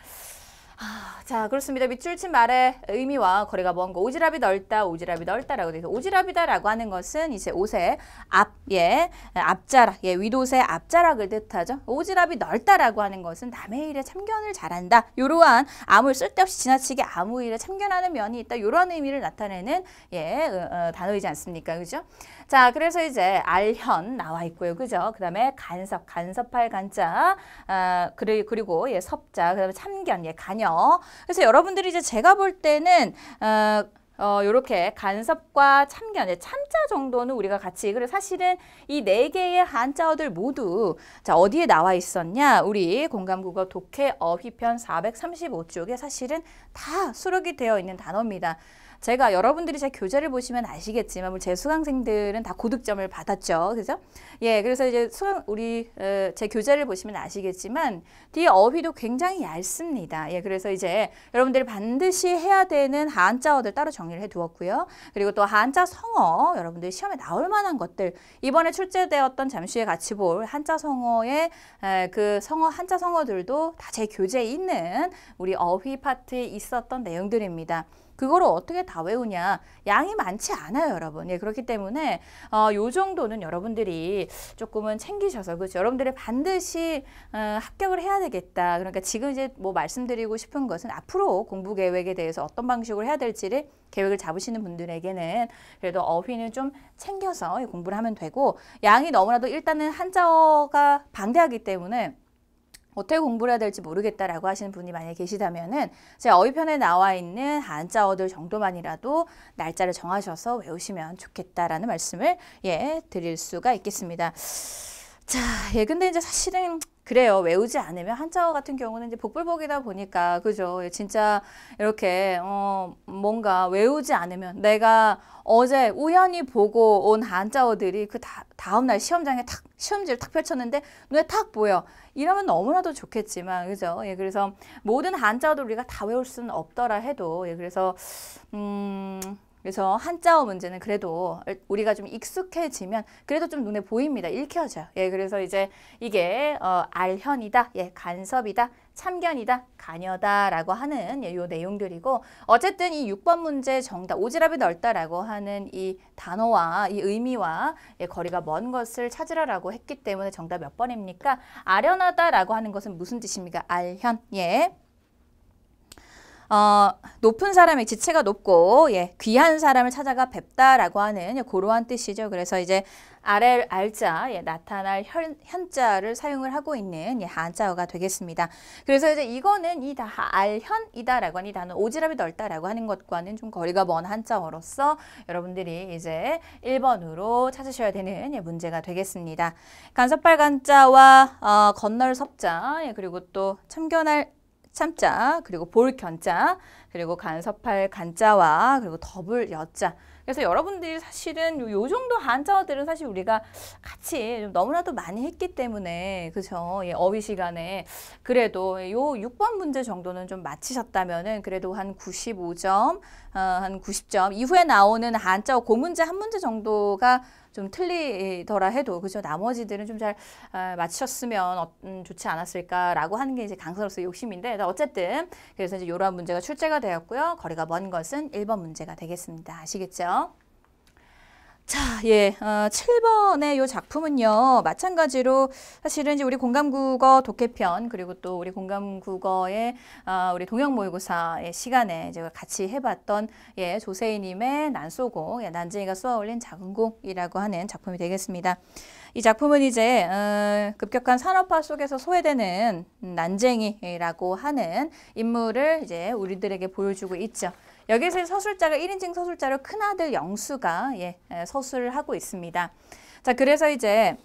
자, 그렇습니다. 밑줄 친 말의 의미와 거리가 먼 거. 오지랖이 넓다, 오지랖이 넓다라고 되어 있어요. 오지랖이다라고 하는 것은 이제 옷의 앞자락, 윗옷의 앞자락을 뜻하죠. 오지랖이 넓다라고 하는 것은 남의 일에 참견을 잘한다. 이러한 아무 쓸데없이 지나치게 아무 일에 참견하는 면이 있다. 이런 의미를 나타내는 단어이지 않습니까? 그죠? 자, 그래서 이제 알현 나와 있고요. 그죠? 그 다음에 간섭할 간자, 그리고 섭자, 그 다음에 참견, 간여. 그래서 여러분들이 이제 제가 볼 때는, 요렇게 간섭과 참견, 참자 정도는 우리가 같이, 그래서 사실은 이 4개의 한자어들 모두, 자, 어디에 나와 있었냐? 우리 공감국어 독해 어휘편 435쪽에 사실은 다 수록이 되어 있는 단어입니다. 제가 여러분들이 제 교재를 보시면 아시겠지만 제 수강생들은 다 고득점을 받았죠. 그죠? 그래서 이제 제 교재를 보시면 아시겠지만 뒤에 어휘도 굉장히 얇습니다. 그래서 이제 여러분들이 반드시 해야 되는 한자어들 따로 정리를 해 두었고요. 그리고 또 한자 성어 여러분들이 시험에 나올 만한 것들 이번에 출제되었던 잠시 후에 같이 볼 한자 성어의 그 한자 성어들도 다 제 교재에 있는 우리 어휘 파트에 있었던 내용들입니다. 그거를 어떻게 다 외우냐? 양이 많지 않아요, 여러분. 그렇기 때문에 요 정도는 여러분들이 조금은 챙기셔서 그렇죠. 여러분들이 반드시 합격을 해야 되겠다. 그러니까 지금 이제 뭐 말씀드리고 싶은 것은 앞으로 공부 계획에 대해서 어떤 방식으로 해야 될지를 계획을 잡으시는 분들에게는 그래도 어휘는 좀 챙겨서 공부를 하면 되고 양이 너무나도 일단은 한자어가 방대하기 때문에 어떻게 공부를 해야 될지 모르겠다라고 하시는 분이 만약에 계시다면은 제 어휘편에 나와 있는 한자어들 정도만이라도 날짜를 정하셔서 외우시면 좋겠다라는 말씀을 드릴 수가 있겠습니다. 자, 근데 이제 사실은 그래요. 외우지 않으면 한자어 같은 경우는 이제 복불복이다 보니까 그죠. 진짜 이렇게 뭔가 외우지 않으면 내가 어제 우연히 보고 온 한자어들이 그 다음날 시험장에 시험지를 탁 펼쳤는데 눈에 탁 보여. 이러면 너무나도 좋겠지만 그죠. 그래서 모든 한자어들 우리가 다 외울 수는 없더라 해도 그래서 한자어 문제는 그래도 우리가 좀 익숙해지면 그래도 좀 눈에 보입니다. 읽혀져요. 그래서 이제 이게 알현이다, 간섭이다, 참견이다, 간여다라고 하는 요 내용들이고 어쨌든 이 6번 문제 정답 오지랖이 넓다라고 하는 이 단어와 이 의미와 거리가 먼 것을 찾으라라고 했기 때문에 정답 몇 번입니까? 아련하다라고 하는 것은 무슨 뜻입니까? 알현, 높은 사람의 지체가 높고 귀한 사람을 찾아가 뵙다라고 하는 그러한 뜻이죠. 그래서 이제 알자 나타날 현자를 사용을 하고 있는 한자어가 되겠습니다. 그래서 이제 이거는 이 알현이다라고 하는 이 단어 오지랖이 넓다라고 하는 것과는 좀 거리가 먼 한자어로서 여러분들이 이제 1번으로 찾으셔야 되는 문제가 되겠습니다. 간섭할 간자와 건널 섭자 그리고 또 참견할 참자, 그리고 볼 견자, 그리고 간섭할 간자와 그리고 덮을 여자. 그래서 여러분들이 사실은 요 정도 한자어들은 사실 우리가 같이 좀 너무나도 많이 했기 때문에 그죠? 어휘 시간에 그래도 요 6번 문제 정도는 좀 맞히셨다면은 그래도 한 95점, 한 90점 이후에 나오는 한자어 그 문제 한 문제 정도가 좀 틀리더라 해도 그죠? 나머지들은 좀 잘 맞추셨으면 좋지 않았을까라고 하는 게 이제 강사로서 욕심인데 어쨌든 그래서 이제 이러한 문제가 출제가 되었고요. 거리가 먼 것은 1번 문제가 되겠습니다. 아시겠죠? 자, 7번의 이 작품은요, 마찬가지로 사실은 이제 우리 공감국어 독해편, 그리고 또 우리 공감국어의 우리 동영모의고사의 시간에 제가 같이 해봤던 조세희님의 난쏘고, 난쟁이가 쏘아올린 작은 공이라고 하는 작품이 되겠습니다. 이 작품은 이제 급격한 산업화 속에서 소외되는 난쟁이라고 하는 인물을 이제 우리들에게 보여주고 있죠. 여기서 서술자가 1인칭 서술자로 큰아들 영수가 서술을 하고 있습니다. 자, 그래서 이제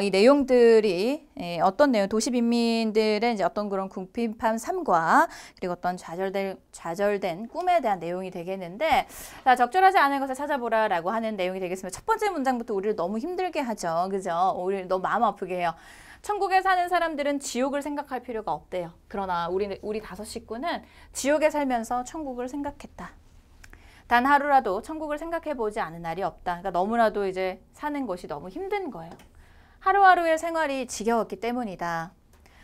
이 내용들이 어떤 내용, 도시 빈민들의 이제 어떤 그런 궁핍한 삶과 그리고 어떤 좌절된 꿈에 대한 내용이 되겠는데, 자, 적절하지 않은 것을 찾아보라라고 하는 내용이 되겠습니다. 첫 번째 문장부터 우리를 너무 힘들게 하죠, 그죠? 우리를 너무 마음 아프게 해요. 천국에 사는 사람들은 지옥을 생각할 필요가 없대요. 그러나 우리 5 식구는 지옥에 살면서 천국을 생각했다. 단 하루라도 천국을 생각해보지 않은 날이 없다. 그러니까 너무나도 이제 사는 것이 너무 힘든 거예요. 하루하루의 생활이 지겨웠기 때문이다.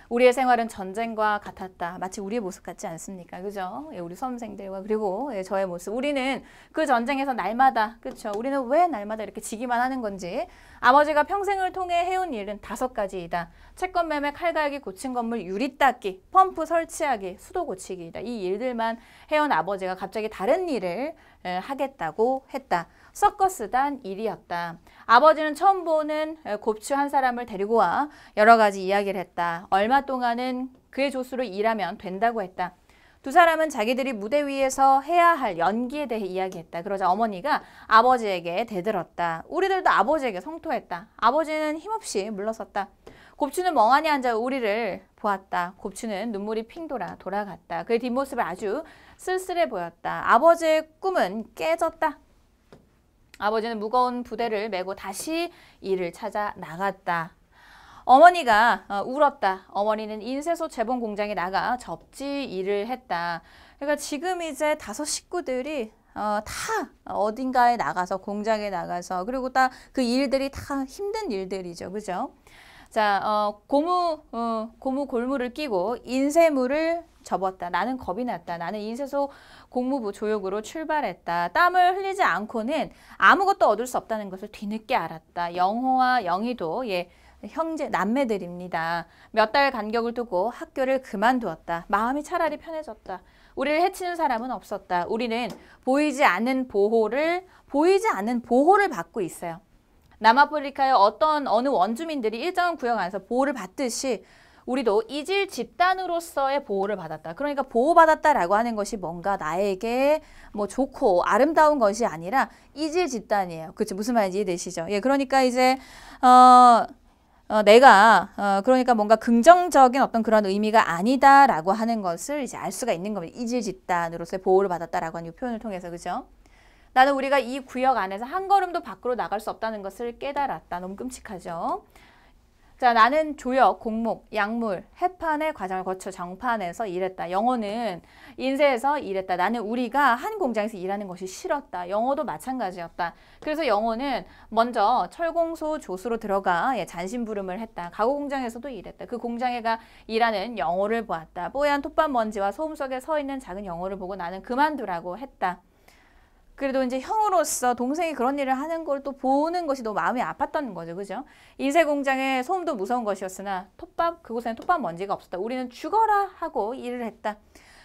우리의 생활은 전쟁과 같았다. 마치 우리의 모습 같지 않습니까? 그죠? 우리 수험생들과 그리고 저의 모습. 우리는 그 전쟁에서 날마다, 그렇죠? 우리는 왜 날마다 이렇게 지기만 하는 건지. 아버지가 평생을 통해 해온 일은 5가지이다. 채권 매매, 칼갈기, 고친 건물, 유리 닦기, 펌프 설치하기, 수도 고치기이다. 이 일들만 해온 아버지가 갑자기 다른 일을 하겠다고 했다. 섞어 쓰던 일이었다. 아버지는 처음 보는 곱추 한 사람을 데리고 와 여러 가지 이야기를 했다. 얼마 동안은 그의 조수로 일하면 된다고 했다. 2 사람은 자기들이 무대 위에서 해야 할 연기에 대해 이야기했다. 그러자 어머니가 아버지에게 대들었다. 우리들도 아버지에게 성토했다. 아버지는 힘없이 물러섰다. 곱추는 멍하니 앉아 우리를 보았다. 곱추는 눈물이 핑 돌아갔다. 그의 뒷모습을 아주 쓸쓸해 보였다. 아버지의 꿈은 깨졌다. 아버지는 무거운 부대를 메고 다시 일을 찾아 나갔다. 어머니가 울었다. 어머니는 인쇄소 재봉 공장에 나가 접지 일을 했다. 그러니까 지금 이제 5 식구들이 다 어딘가에 나가서 공장에 나가서 그리고 다 그 일들이 다 힘든 일들이죠. 그죠? 자, 고무 골무를 끼고 인쇄물을 접었다. 나는 겁이 났다. 나는 인쇄소 공무부 조역으로 출발했다. 땀을 흘리지 않고는 아무것도 얻을 수 없다는 것을 뒤늦게 알았다. 영호와 영희도 형제, 남매들입니다. 몇 달 간격을 두고 학교를 그만두었다. 마음이 차라리 편해졌다. 우리를 해치는 사람은 없었다. 우리는 보이지 않는 보호를 받고 있어요. 남아프리카의 어느 원주민들이 일정한 구역 안에서 보호를 받듯이 우리도 이질 집단으로서의 보호를 받았다. 그러니까 보호받았다라고 하는 것이 뭔가 나에게 뭐 좋고 아름다운 것이 아니라 이질 집단이에요. 그렇죠? 무슨 말인지 이해되시죠? 그러니까 이제 그러니까 뭔가 긍정적인 어떤 그런 의미가 아니다라고 하는 것을 이제 알 수가 있는 겁니다. 이질 집단으로서의 보호를 받았다라고 하는 이 표현을 통해서, 그죠? 나는 우리가 이 구역 안에서 한 걸음도 밖으로 나갈 수 없다는 것을 깨달았다. 너무 끔찍하죠? 자, 나는 조역, 공목, 약물, 해판의 과정을 거쳐 정판에서 일했다. 영어는 인쇄에서 일했다. 나는 우리가 한 공장에서 일하는 것이 싫었다. 영어도 마찬가지였다. 그래서 영어는 먼저 철공소 조수로 들어가 잔심부름을 했다. 가구 공장에서도 일했다. 그 공장에 가 일하는 영어를 보았다. 뽀얀 톱밥 먼지와 소음 속에 서 있는 작은 영어를 보고 나는 그만두라고 했다. 그래도 이제 형으로서 동생이 그런 일을 하는 걸 또 보는 것이 너무 마음이 아팠다는 거죠. 그죠? 인쇄 공장의 소음도 무서운 것이었으나 그곳에는 톱밥 먼지가 없었다. 우리는 죽어라 하고 일을 했다.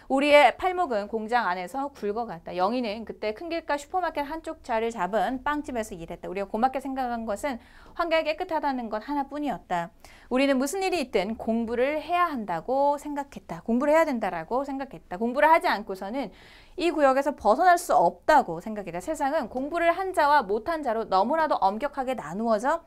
우리의 팔목은 공장 안에서 굵어갔다. 영희는 그때 큰 길가 슈퍼마켓 한쪽 자리를 잡은 빵집에서 일했다. 우리가 고맙게 생각한 것은 환경이 깨끗하다는 것 하나뿐이었다. 우리는 무슨 일이 있든 공부를 해야 한다고 생각했다. 공부를 해야 된다라고 생각했다. 공부를 하지 않고서는 이 구역에서 벗어날 수 없다고 생각했다. 세상은 공부를 한 자와 못한 자로 너무나도 엄격하게 나누어져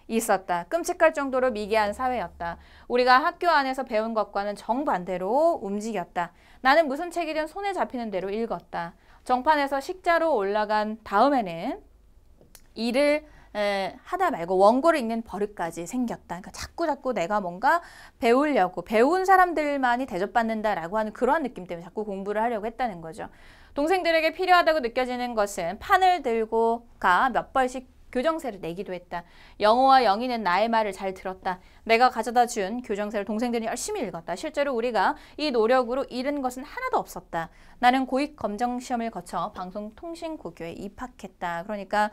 있었다. 끔찍할 정도로 미개한 사회였다. 우리가 학교 안에서 배운 것과는 정반대로 움직였다. 나는 무슨 책이든 손에 잡히는 대로 읽었다. 정판에서 식자로 올라간 다음에는 일을 하다 말고 원고를 읽는 버릇까지 생겼다. 그러니까 자꾸 내가 뭔가 배우려고 배운 사람들만이 대접받는다라고 하는 그런 느낌 때문에 자꾸 공부를 하려고 했다는 거죠. 동생들에게 필요하다고 느껴지는 것은 판을 들고 가 몇 벌씩 교정세를 내기도 했다. 영호와 영희는 나의 말을 잘 들었다. 내가 가져다 준 교정세를 동생들이 열심히 읽었다. 실제로 우리가 이 노력으로 잃은 것은 하나도 없었다. 나는 고익 검정시험을 거쳐 방송통신고교에 입학했다. 그러니까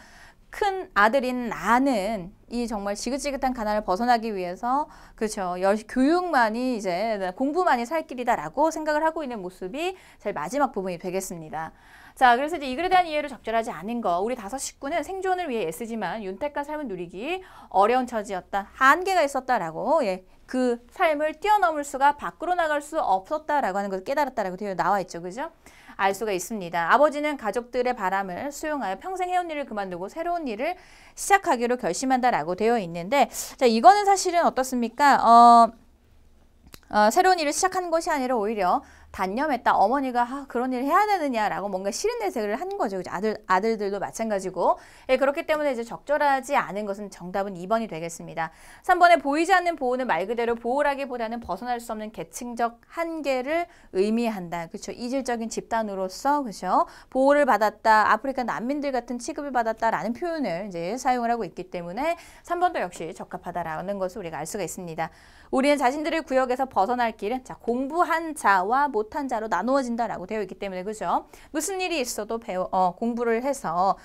큰 아들인 나는 이 정말 지긋지긋한 가난을 벗어나기 위해서 그렇죠. 교육만이 이제 공부만이 살 길이다라고 생각을 하고 있는 모습이 제일 마지막 부분이 되겠습니다. 자, 그래서 이제 이 글에 대한 이해를 적절하지 않은 거. 우리 5 식구는 생존을 위해 애쓰지만 윤택한 삶을 누리기 어려운 처지였다. 한계가 있었다라고. 예. 그 삶을 뛰어넘을 수가 밖으로 나갈 수 없었다라고 하는 것을 깨달았다라고 되어 나와 있죠. 그죠? 알 수가 있습니다. 아버지는 가족들의 바람을 수용하여 평생 해온 일을 그만두고 새로운 일을 시작하기로 결심한다라고 되어 있는데 자, 이거는 사실은 어떻습니까? 새로운 일을 시작하는 것이 아니라 오히려 단념했다. 어머니가 그런 일을 해야 되느냐라고 뭔가 싫은 내색을 한 거죠. 그죠? 아들들도 마찬가지고. 예, 그렇기 때문에 이제 적절하지 않은 것은 정답은 2번이 되겠습니다. 3번에 보이지 않는 보호는 말 그대로 보호라기보다는 벗어날 수 없는 계층적 한계를 의미한다. 그렇죠? 이질적인 집단으로서 그렇죠? 보호를 받았다. 아프리카 난민들 같은 취급을 받았다라는 표현을 이제 사용을 하고 있기 때문에 3번도 역시 적합하다라는 것을 우리가 알 수가 있습니다. 우리는 자신들의 구역에서 벗어날 길은 자, 공부한 자와 못한 자로 나누어진다라고 되어 있기 때문에 그죠? 무슨 일이 있어도 공부를 해서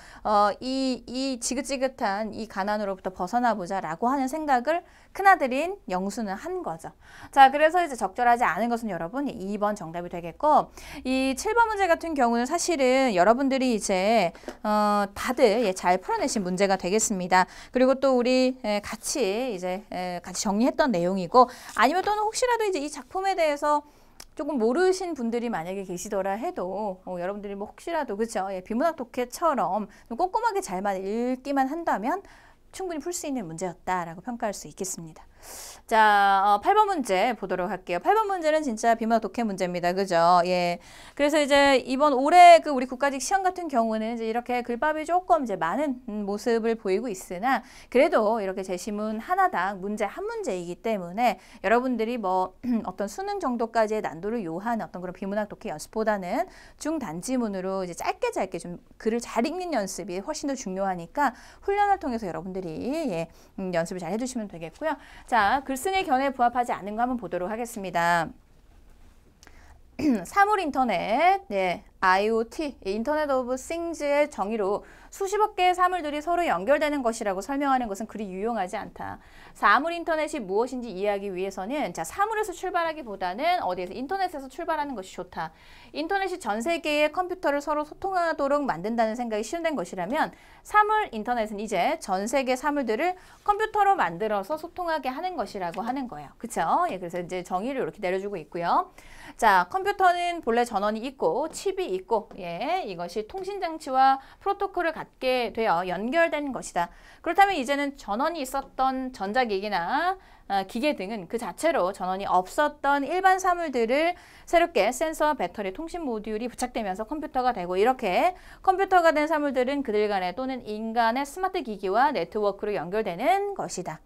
이 지긋지긋한 이 가난으로부터 벗어나 보자라고 하는 생각을 큰아들인 영수는 한 거죠. 자, 그래서 이제 적절하지 않은 것은 여러분 2번 정답이 되겠고 이 7번 문제 같은 경우는 사실은 여러분들이 이제 다들 잘 풀어내신 문제가 되겠습니다. 그리고 또 우리 같이 정리했던 내용이고 아니면 또는 혹시라도 이제 이 작품에 대해서 조금 모르신 분들이 만약에 계시더라 해도 여러분들이 뭐 혹시라도 그렇죠? 비문학 독해처럼 꼼꼼하게 잘만 읽기만 한다면 충분히 풀 수 있는 문제였다라고 평가할 수 있겠습니다. 자, 8번 문제 보도록 할게요. 8번 문제는 진짜 비문학 독해 문제입니다. 그죠? 예. 그래서 이제 이번 올해 우리 국가직 시험 같은 경우는 이제 이렇게 글밥이 조금 이제 많은 모습을 보이고 있으나 그래도 이렇게 제시문 하나당 문제 한 문제이기 때문에 여러분들이 뭐 어떤 수능 정도까지의 난도를 요한 어떤 그런 비문학 독해 연습보다는 중단지문으로 이제 짧게 좀 글을 잘 읽는 연습이 훨씬 더 중요하니까 훈련을 통해서 여러분들이 연습을 잘 해주시면 되겠고요. 자, 글쓴이 견해에 부합하지 않는 거 한번 보도록 하겠습니다. 사물 인터넷, IoT, 인터넷 오브 싱즈의 정의로 수십억 개의 사물들이 서로 연결되는 것이라고 설명하는 것은 그리 유용하지 않다. 사물 인터넷이 무엇인지 이해하기 위해서는 자, 사물에서 출발하기보다는 어디에서 인터넷에서 출발하는 것이 좋다. 인터넷이 전 세계의 컴퓨터를 서로 소통하도록 만든다는 생각이 실현된 것이라면 사물 인터넷은 이제 전 세계 사물들을 컴퓨터로 만들어서 소통하게 하는 것이라고 하는 거예요. 그렇죠? 예, 그래서 이제 정의를 이렇게 내려주고 있고요. 자, 컴퓨터는 본래 전원이 있고 칩이 있고 이것이 통신장치와 프로토콜을 갖게 되어 연결된 것이다. 그렇다면 이제는 전원이 있었던 전자기기나 기계 등은 그 자체로 전원이 없었던 일반 사물들을 새롭게 센서와 배터리, 통신 모듈이 부착되면서 컴퓨터가 되고 이렇게 컴퓨터가 된 사물들은 그들 간에 또는 인간의 스마트 기기와 네트워크로 연결되는 것이다.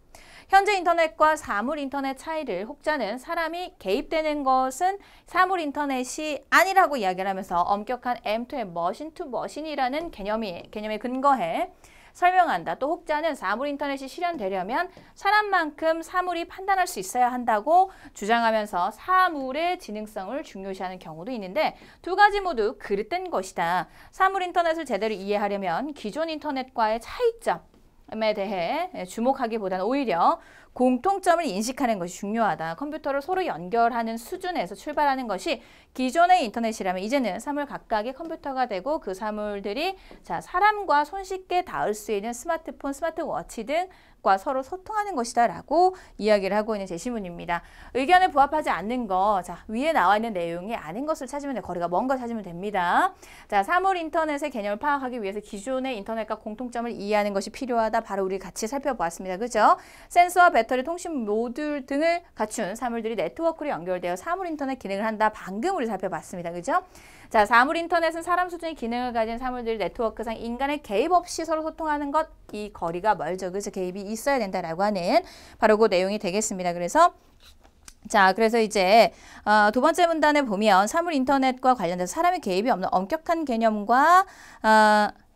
현재 인터넷과 사물 인터넷 차이를 혹자는 사람이 개입되는 것은 사물 인터넷이 아니라고 이야기를 하면서 엄격한 M2M, 머신 투 머신이라는 개념에 근거해 설명한다. 또 혹자는 사물 인터넷이 실현되려면 사람만큼 사물이 판단할 수 있어야 한다고 주장하면서 사물의 지능성을 중요시하는 경우도 있는데 두 가지 모두 그릇된 것이다. 사물 인터넷을 제대로 이해하려면 기존 인터넷과의 차이점에 대해 주목하기보다는 오히려 공통점을 인식하는 것이 중요하다. 컴퓨터를 서로 연결하는 수준에서 출발하는 것이 기존의 인터넷이라면 이제는 사물 각각의 컴퓨터가 되고 그 사물들이 자, 사람과 손쉽게 닿을 수 있는 스마트폰, 스마트워치 등과 서로 소통하는 것이다 라고 이야기를 하고 있는 제시문입니다. 의견에 부합하지 않는 거, 자, 위에 나와 있는 내용이 아닌 것을 찾으면 돼요. 거리가 먼 걸 찾으면 됩니다. 자, 사물 인터넷의 개념을 파악하기 위해서 기존의 인터넷과 공통점을 이해하는 것이 필요하다. 바로 우리 같이 살펴보았습니다. 그죠? 센서와 배터리, 통신 모듈 등을 갖춘 사물들이 네트워크로 연결되어 사물 인터넷 기능을 한다. 방금 우리 살펴봤습니다. 그죠? 자, 사물 인터넷은 사람 수준의 기능을 가진 사물들이 네트워크상 인간의 개입 없이 서로 소통하는 것, 이 거리가 멀죠. 그래서 개입이 있어야 된다라고 하는 바로 그 내용이 되겠습니다. 그래서 이제 두 번째 문단에 보면 사물 인터넷과 관련돼서 사람의 개입이 없는 엄격한 개념과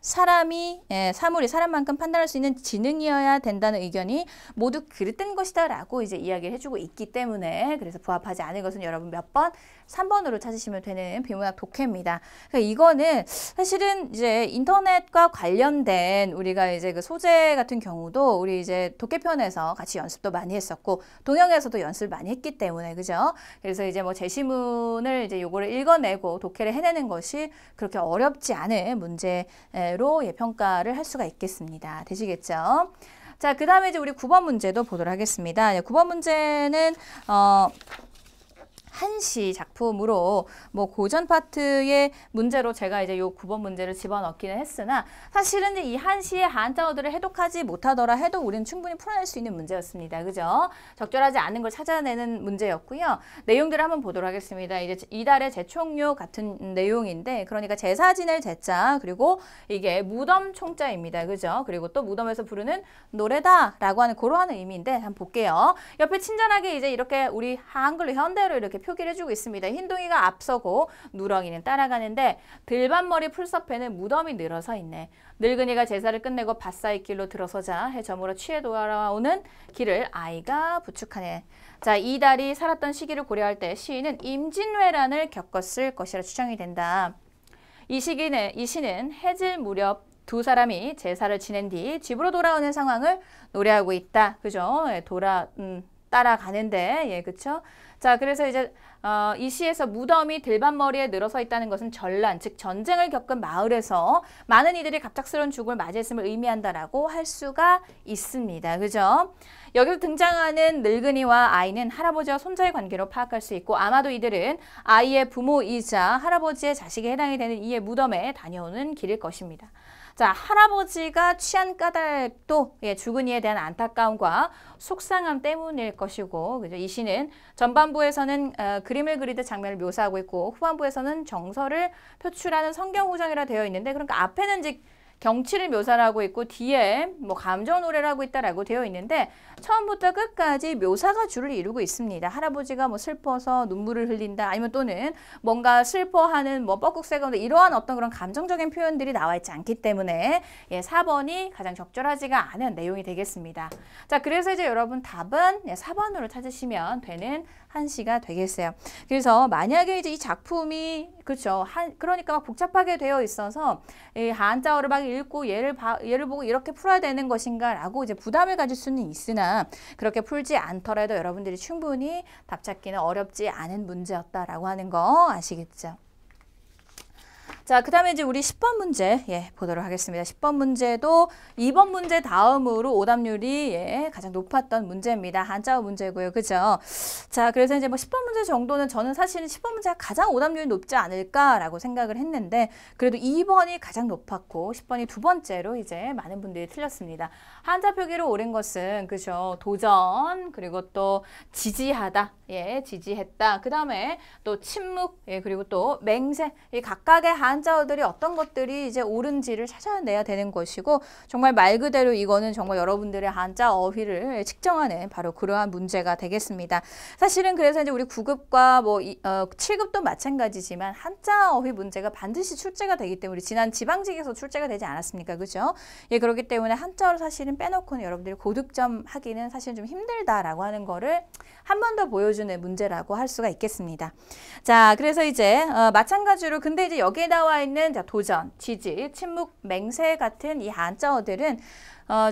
사람이 사물이 사람만큼 판단할 수 있는 지능이어야 된다는 의견이 모두 그릇된 것이다라고 이제 이야기를 해주고 있기 때문에 그래서 부합하지 않은 것은 여러분 몇 번? 3번으로 찾으시면 되는 비문학 독해입니다. 그러니까 이거는 사실은 이제 인터넷과 관련된 우리가 이제 그 소재 같은 경우도 우리 이제 독해편에서 같이 연습도 많이 했었고 동영에서도 연습을 많이 했기 때문에 그죠? 그래서 이제 뭐 제시문을 이제 요거를 읽어내고 독해를 해내는 것이 그렇게 어렵지 않은 문제로 평가를 할 수가 있겠습니다. 되시겠죠? 자, 그 다음에 이제 우리 9번 문제도 보도록 하겠습니다. 9번 문제는 한시 작품으로 뭐 고전 파트의 문제로 제가 이제 요 9번 문제를 집어넣기는 했으나 사실은 이 한시의 한자어들을 해독하지 못하더라 해도 우리는 충분히 풀어낼 수 있는 문제였습니다. 그죠? 적절하지 않은 걸 찾아내는 문제였고요. 내용들을 한번 보도록 하겠습니다. 이제 이달의 제총료 같은 내용인데 그러니까 제사 지낼 제자 그리고 이게 무덤 총자입니다. 그죠? 그리고 또 무덤에서 부르는 노래다라고 하는 그러한 의미인데 한번 볼게요. 옆에 친절하게 이제 이렇게 우리 한글로 현대어로 이렇게 표기를 해주고 있습니다. 흰둥이가 앞서고 누렁이는 따라가는데 들반머리 풀섭에는 무덤이 늘어서 있네. 늙은이가 제사를 끝내고 밭사이 길로 들어서자 해 저물어 취해 돌아오는 길을 아이가 부축하네. 자, 이달이 살았던 시기를 고려할 때 시인은 임진왜란을 겪었을 것이라 추정이 된다. 이 시는 해질 무렵 두 사람이 제사를 지낸 뒤 집으로 돌아오는 상황을 노래하고 있다. 그죠? 따라가는데, 그쵸? 자, 그래서 이제 이 시에서 무덤이 들반머리에 늘어서 있다는 것은 전란, 즉 전쟁을 겪은 마을에서 많은 이들이 갑작스러운 죽음을 맞이했음을 의미한다라고 할 수가 있습니다. 그죠? 여기서 등장하는 늙은이와 아이는 할아버지와 손자의 관계로 파악할 수 있고 아마도 이들은 아이의 부모이자 할아버지의 자식에 해당이 되는 이의 무덤에 다녀오는 길일 것입니다. 자, 할아버지가 취한 까닭도 죽은 이에 대한 안타까움과 속상함 때문일 것이고, 그죠? 이 시는 전반부에서는 그림을 그리듯 장면을 묘사하고 있고, 후반부에서는 정서를 표출하는 성경후정이라 되어 있는데, 그러니까 앞에는 즉 경치를 묘사를 하고 있고 뒤에 뭐 감정 노래를 하고 있다라고 되어 있는데 처음부터 끝까지 묘사가 주를 이루고 있습니다. 할아버지가 뭐 슬퍼서 눈물을 흘린다 아니면 또는 뭔가 슬퍼하는 뭐 뻐꾹새가 이러한 어떤 그런 감정적인 표현들이 나와 있지 않기 때문에 4번이 가장 적절하지가 않은 내용이 되겠습니다. 자, 그래서 이제 여러분 답은 4번으로 찾으시면 되는 한시가 되겠어요. 그래서 만약에 이제 이 작품이 그렇죠. 그러니까 막 복잡하게 되어 있어서 이 한자어를 막 읽고 얘를 보고 이렇게 풀어야 되는 것인가라고 이제 부담을 가질 수는 있으나 그렇게 풀지 않더라도 여러분들이 충분히 답 찾기는 어렵지 않은 문제였다라고 하는 거 아시겠죠? 자, 그 다음에 이제 우리 10번 문제 보도록 하겠습니다. 10번 문제도 2번 문제 다음으로 오답률이 가장 높았던 문제입니다. 한자어 문제고요. 그죠? 자, 그래서 이제 뭐 10번 문제 정도는 저는 사실은 10번 문제가 가장 오답률이 높지 않을까라고 생각을 했는데 그래도 2번이 가장 높았고 10번이 두 번째로 이제 많은 분들이 틀렸습니다. 한자 표기로 옳은 것은 그죠? 도전 그리고 또 지지하다. 지지했다. 그 다음에 또 침묵 그리고 또 맹세 이 각각의 한자어들이 어떤 것들이 이제 옳은지를 찾아내야 되는 것이고 정말 말 그대로 이거는 정말 여러분들의 한자 어휘를 측정하는 바로 그러한 문제가 되겠습니다. 사실은 그래서 이제 우리 9급과 뭐 7급도 마찬가지지만 한자 어휘 문제가 반드시 출제가 되기 때문에 지난 지방직에서 출제가 되지 않았습니까? 그죠? 그렇기 때문에 한자어를 사실은 빼놓고는 여러분들이 고득점 하기는 사실은 좀 힘들다라고 하는 거를 한 번 더 보여주는 문제라고 할 수가 있겠습니다. 자, 그래서 이제 마찬가지로 근데 이제 여기에 나와 있는 도전, 지지, 침묵, 맹세 같은 이 한자어들은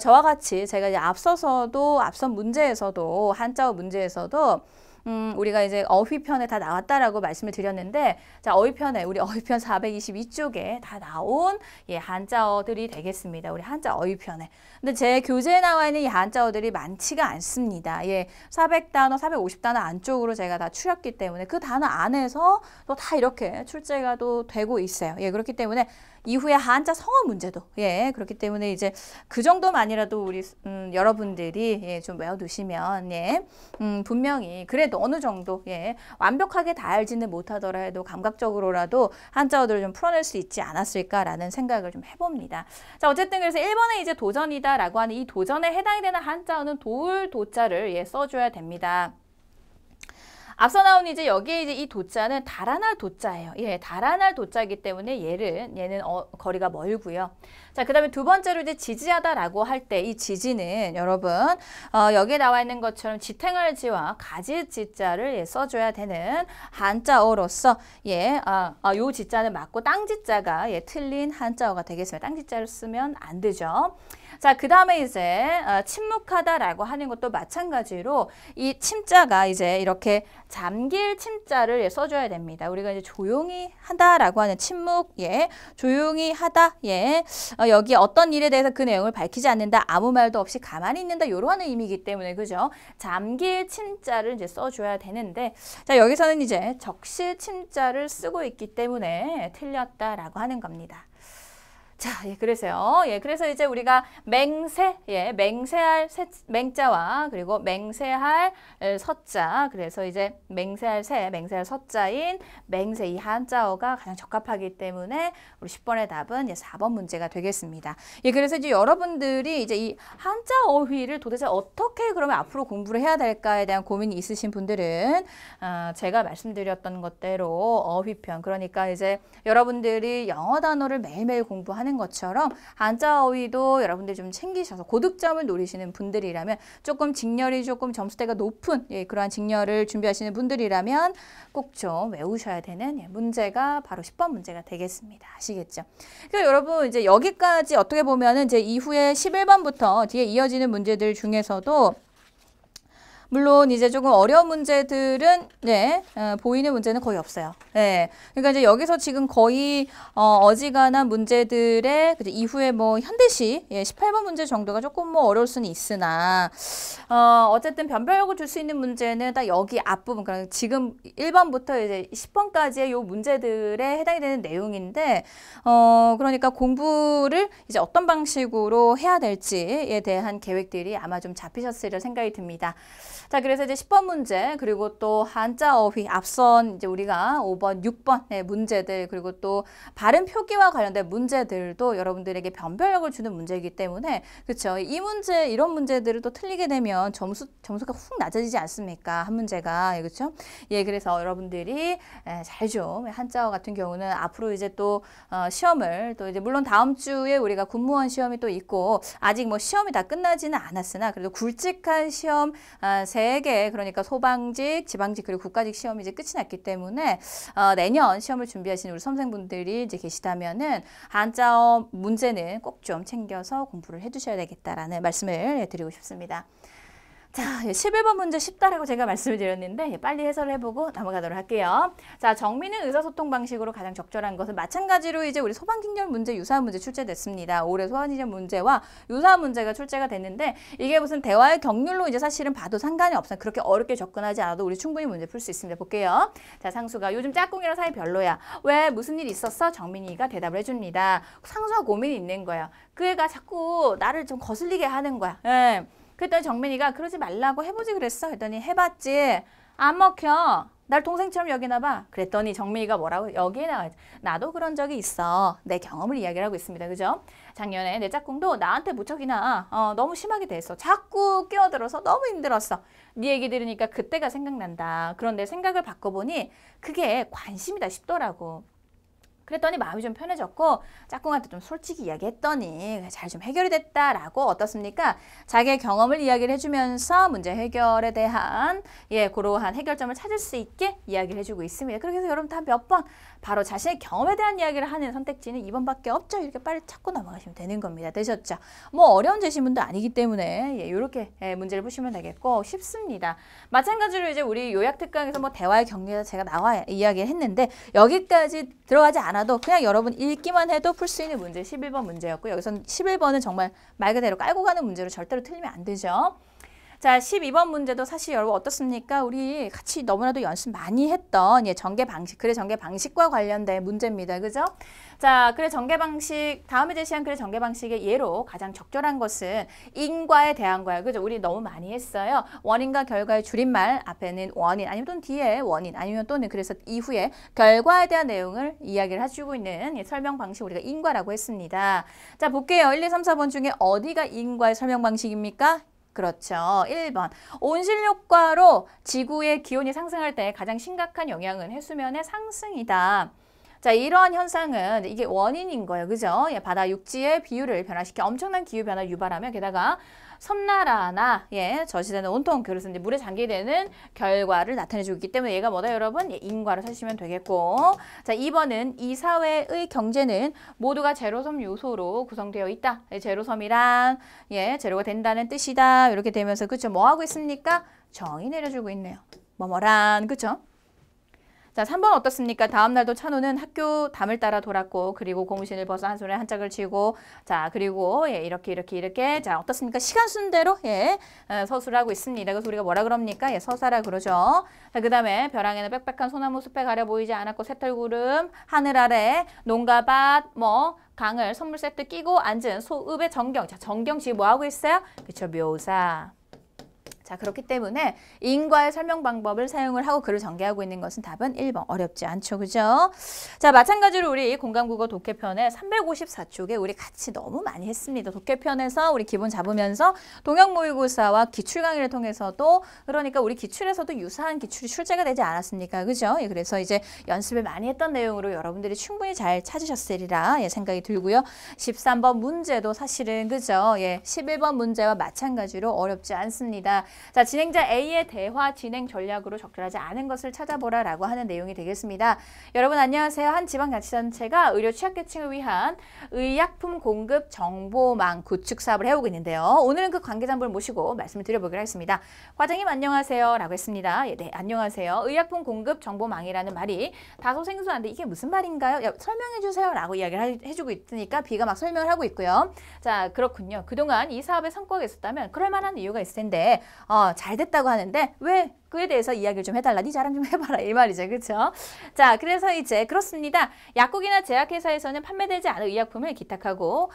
저와 같이 제가 이제 앞선 문제에서도 한자어 문제에서도 우리가 이제 어휘편에 다 나왔다라고 말씀을 드렸는데 자, 어휘편에 우리 어휘편 422쪽에 다 나온 한자어들이 되겠습니다. 우리 한자 어휘편에. 근데 제 교재에 나와 있는 이 한자어들이 많지가 않습니다. 400단어, 450단어 안쪽으로 제가 다 추렸기 때문에 그 단어 안에서 또 다 이렇게 출제가 또 되고 있어요. 그렇기 때문에 이후에 한자 성어 문제도 그렇기 때문에 이제 그 정도만이라도 우리 여러분들이 좀 외워두시면 분명히 그래도 어느 정도 완벽하게 다 알지는 못하더라 해도 감각적으로라도 한자어들을 좀 풀어낼 수 있지 않았을까라는 생각을 좀 해봅니다. 자, 어쨌든 그래서 1번에 이제 도전이다라고 하는 이 도전에 해당이 되는 한자어는 도울 도자를 써줘야 됩니다. 앞서 나온 이제 여기에 이제 이 도자는 달아날 도자예요. 예, 달아날 도자이기 때문에 얘는 거리가 멀고요. 자, 그다음에 두 번째로 이제 지지하다라고 할 때 이 지지는 여러분 여기에 나와 있는 것처럼 지탱할 지와 가지 지자를 예, 써줘야 되는 한자어로서 요 지자는 맞고 땅 지자가 예, 틀린 한자어가 되겠습니다. 땅 지자를 쓰면 안 되죠. 자, 그 다음에 이제 침묵하다라고 하는 것도 마찬가지로 이 침자가 이제 이렇게 잠길 침자를 써줘야 됩니다. 우리가 이제 조용히 하다라고 하는 침묵, 예, 조용히 하다, 예, 여기 어떤 일에 대해서 그 내용을 밝히지 않는다, 아무 말도 없이 가만히 있는다, 이런 의미이기 때문에 그죠? 잠길 침자를 이제 써줘야 되는데, 자, 여기서는 이제 적실 침자를 쓰고 있기 때문에 틀렸다라고 하는 겁니다. 자, 예, 그래서 이제 우리가 맹세, 예, 맹세할 맹자와 그리고 맹세할 서자, 그래서 이제 맹세할 서자인 맹세 이 한자어가 가장 적합하기 때문에 우리 10번의 답은 4번 문제가 되겠습니다. 예, 그래서 이제 여러분들이 이제 이 한자 어휘를 도대체 어떻게 그러면 앞으로 공부를 해야 될까에 대한 고민이 있으신 분들은 제가 말씀드렸던 것대로 어휘편, 그러니까 이제 여러분들이 영어 단어를 매일매일 공부하는 것처럼 한자 어휘도 여러분들 좀 챙기셔서 고득점을 노리시는 분들이라면, 조금 직렬이 조금 점수대가 높은 그러한 직렬을 준비하시는 분들이라면 꼭 좀 외우셔야 되는 문제가 바로 10번 문제가 되겠습니다. 아시겠죠? 그러니까 여러분 이제 여기까지 어떻게 보면은 이제 이후에 11번부터 뒤에 이어지는 문제들 중에서도 물론 이제 조금 어려운 문제들은 보이는 문제는 거의 없어요. 네. 그러니까 이제 여기서 지금 거의 어지간한 문제들의 이후에 뭐 현대시 18번 문제 정도가 조금 뭐 어려울 수는 있으나 어쨌든 변별력을 줄 수 있는 문제는 딱 여기 앞부분, 그러니까 지금 1번부터 이제 10번까지의 요 문제들에 해당이 되는 내용인데 그러니까 공부를 이제 어떤 방식으로 해야 될지에 대한 계획들이 아마 좀 잡히셨으리라 생각이 듭니다. 자, 그래서 이제 10번 문제, 그리고 또 한자 어휘, 앞선 이제 우리가 5번, 6번의 문제들, 그리고 또 발음 표기와 관련된 문제들도 여러분들에게 변별력을 주는 문제이기 때문에, 그렇죠? 이 문제, 이런 문제들을 또 틀리게 되면 점수가 훅 낮아지지 않습니까? 한 문제가, 그렇죠? 예, 그래서 여러분들이 잘 좀 한자어 같은 경우는 앞으로 이제 또 시험을 또 이제 물론 다음 주에 우리가 군무원 시험이 또 있고 아직 뭐 시험이 다 끝나지는 않았으나 그래도 굵직한 시험 3개, 그러니까 소방직, 지방직, 그리고 국가직 시험이 이제 끝이 났기 때문에 내년 시험을 준비하시는 우리 수험생분들이 이제 계시다면은 한자어 문제는 꼭 좀 챙겨서 공부를 해두셔야 되겠다라는 말씀을 드리고 싶습니다. 자, 11번 문제 쉽다라고 제가 말씀을 드렸는데 빨리 해설을 해보고 넘어가도록 할게요. 자, 정민의 의사소통 방식으로 가장 적절한 것은 마찬가지로 이제 우리 소방직렬 문제, 유사한 문제 출제됐습니다. 올해 소방직렬 문제와 유사한 문제가 출제가 됐는데 이게 무슨 대화의 경률로 이제 사실은 봐도 상관이 없어요. 그렇게 어렵게 접근하지 않아도 우리 충분히 문제 풀 수 있습니다. 볼게요. 자, 상수가 요즘 짝꿍이랑 사이 별로야. 왜? 무슨 일 있었어? 정민이가 대답을 해줍니다. 상수가 고민이 있는 거예요. 그 애가 자꾸 나를 좀 거슬리게 하는 거야. 예. 그랬더니 정민이가 그러지 말라고 해보지 그랬어? 그랬더니 해봤지. 안 먹혀. 날 동생처럼 여기나 봐. 그랬더니 정민이가 뭐라고? 여기에 나와야지. 나도 그런 적이 있어. 내 경험을 이야기를 하고 있습니다. 그죠? 작년에 내 짝꿍도 나한테 무척이나 너무 심하게 됐어. 자꾸 끼어들어서 너무 힘들었어. 네 얘기 들으니까 그때가 생각난다. 그런데 생각을 바꿔보니 그게 관심이다 싶더라고. 그랬더니 마음이 좀 편해졌고 짝꿍한테 좀 솔직히 이야기했더니 잘 좀 해결이 됐다라고 어떻습니까? 자기의 경험을 이야기를 해주면서 문제 해결에 대한 그러한 해결점을 찾을 수 있게 이야기를 해주고 있습니다. 그렇게 해서 여러분 다 몇 번 바로 자신의 경험에 대한 이야기를 하는 선택지는 2번밖에 없죠. 이렇게 빨리 찾고 넘어가시면 되는 겁니다. 되셨죠? 뭐 어려운 제시문도 아니기 때문에 이렇게 문제를 푸시면 되겠고 쉽습니다. 마찬가지로 이제 우리 요약 특강에서 뭐 대화의 경리에서 제가 나와 이야기를 했는데 여기까지 들어가지 않아도 그냥 여러분 읽기만 해도 풀 수 있는 문제 11번 문제였고 여기서는 11번은 정말 말 그대로 깔고 가는 문제로 절대로 틀리면 안 되죠. 자, 12번 문제도 사실 여러분 어떻습니까? 우리 같이 너무나도 연습 많이 했던 전개 방식, 글의 전개 방식과 관련된 문제입니다. 그죠? 자, 글의 전개 방식, 다음에 제시한 글의 전개 방식의 예로 가장 적절한 것은 인과에 대한 거야. 그죠? 우리 너무 많이 했어요. 원인과 결과의 줄임말, 앞에는 원인, 아니면 또는 뒤에 원인, 아니면 또는 그래서 이후에 결과에 대한 내용을 이야기를 해주고 있는 설명 방식 우리가 인과라고 했습니다. 자, 볼게요. 1, 2, 3, 4번 중에 어디가 인과의 설명 방식입니까? 그렇죠. 1번. 온실효과로 지구의 기온이 상승할 때 가장 심각한 영향은 해수면의 상승이다. 자, 이러한 현상은 이게 원인인 거예요. 그죠? 예, 바다 육지의 비율을 변화시켜 엄청난 기후변화를 유발하며 게다가 섬나라나 저지되는 온통 그래서 이제 물에 잠기되는 결과를 나타내주고 있기 때문에 얘가 뭐다 여러분? 예, 인과로 사시면 되겠고 자 2번은 이 사회의 경제는 모두가 제로섬 요소로 구성되어 있다. 제로섬이란 제로가 된다는 뜻이다. 이렇게 되면서 그쵸? 뭐 하고 있습니까? 정의 내려주고 있네요. 뭐뭐란 그쵸? 자, 3번 어떻습니까? 다음 날도 찬우는 학교 담을 따라 돌았고 그리고 고무신을 벗어 한 손에 한 짝을 쥐고 자, 그리고 이렇게 자, 어떻습니까? 시간 순대로 서술을 하고 있습니다. 그래서 우리가 뭐라 그럽니까? 서사라 그러죠. 자, 그다음에 벼랑에는 빽빽한 소나무 숲에 가려 보이지 않았고 새털구름 하늘 아래 농가밭 강을 선물 세트 끼고 앉은 소읍의 정경. 자, 정경 지금 뭐 하고 있어요? 그쵸, 묘사. 자, 그렇기 때문에 인과의 설명 방법을 사용을 하고 글을 전개하고 있는 것은 답은 1번. 어렵지 않죠. 그죠? 자, 마찬가지로 우리 공간국어 독해편에 354쪽에 우리 같이 너무 많이 했습니다. 독해편에서 우리 기본 잡으면서 동형 모의고사와 기출 강의를 통해서도 그러니까 우리 기출에서도 유사한 기출이 출제가 되지 않았습니까? 그죠? 그래서 이제 연습을 많이 했던 내용으로 여러분들이 충분히 잘 찾으셨으리라 생각이 들고요. 13번 문제도 사실은 그죠? 11번 문제와 마찬가지로 어렵지 않습니다. 자, 진행자 A의 대화 진행 전략으로 적절하지 않은 것을 찾아보라라고 하는 내용이 되겠습니다. 여러분 안녕하세요. 한 지방자치단체가 의료 취약계층을 위한 의약품 공급 정보망 구축 사업을 해오고 있는데요. 오늘은 그 관계자분을 모시고 말씀을 드려보기로 하겠습니다. 과장님 안녕하세요 라고 했습니다. 네, 안녕하세요. 의약품 공급 정보망이라는 말이 다소 생소한데 이게 무슨 말인가요? 설명해 주세요 라고 이야기를 해주고 있으니까 B가 막 설명을 하고 있고요. 자, 그렇군요. 그동안 이 사업에 성과가 있었다면 그럴 만한 이유가 있을 텐데 잘 됐다고 하는데 왜 그에 대해서 이야기를 좀 해달라. 네 자랑 좀 해봐라. 이 말이죠. 그렇죠? 자, 그래서 이제 그렇습니다. 약국이나 제약회사에서는 판매되지 않은 의약품을 기탁하고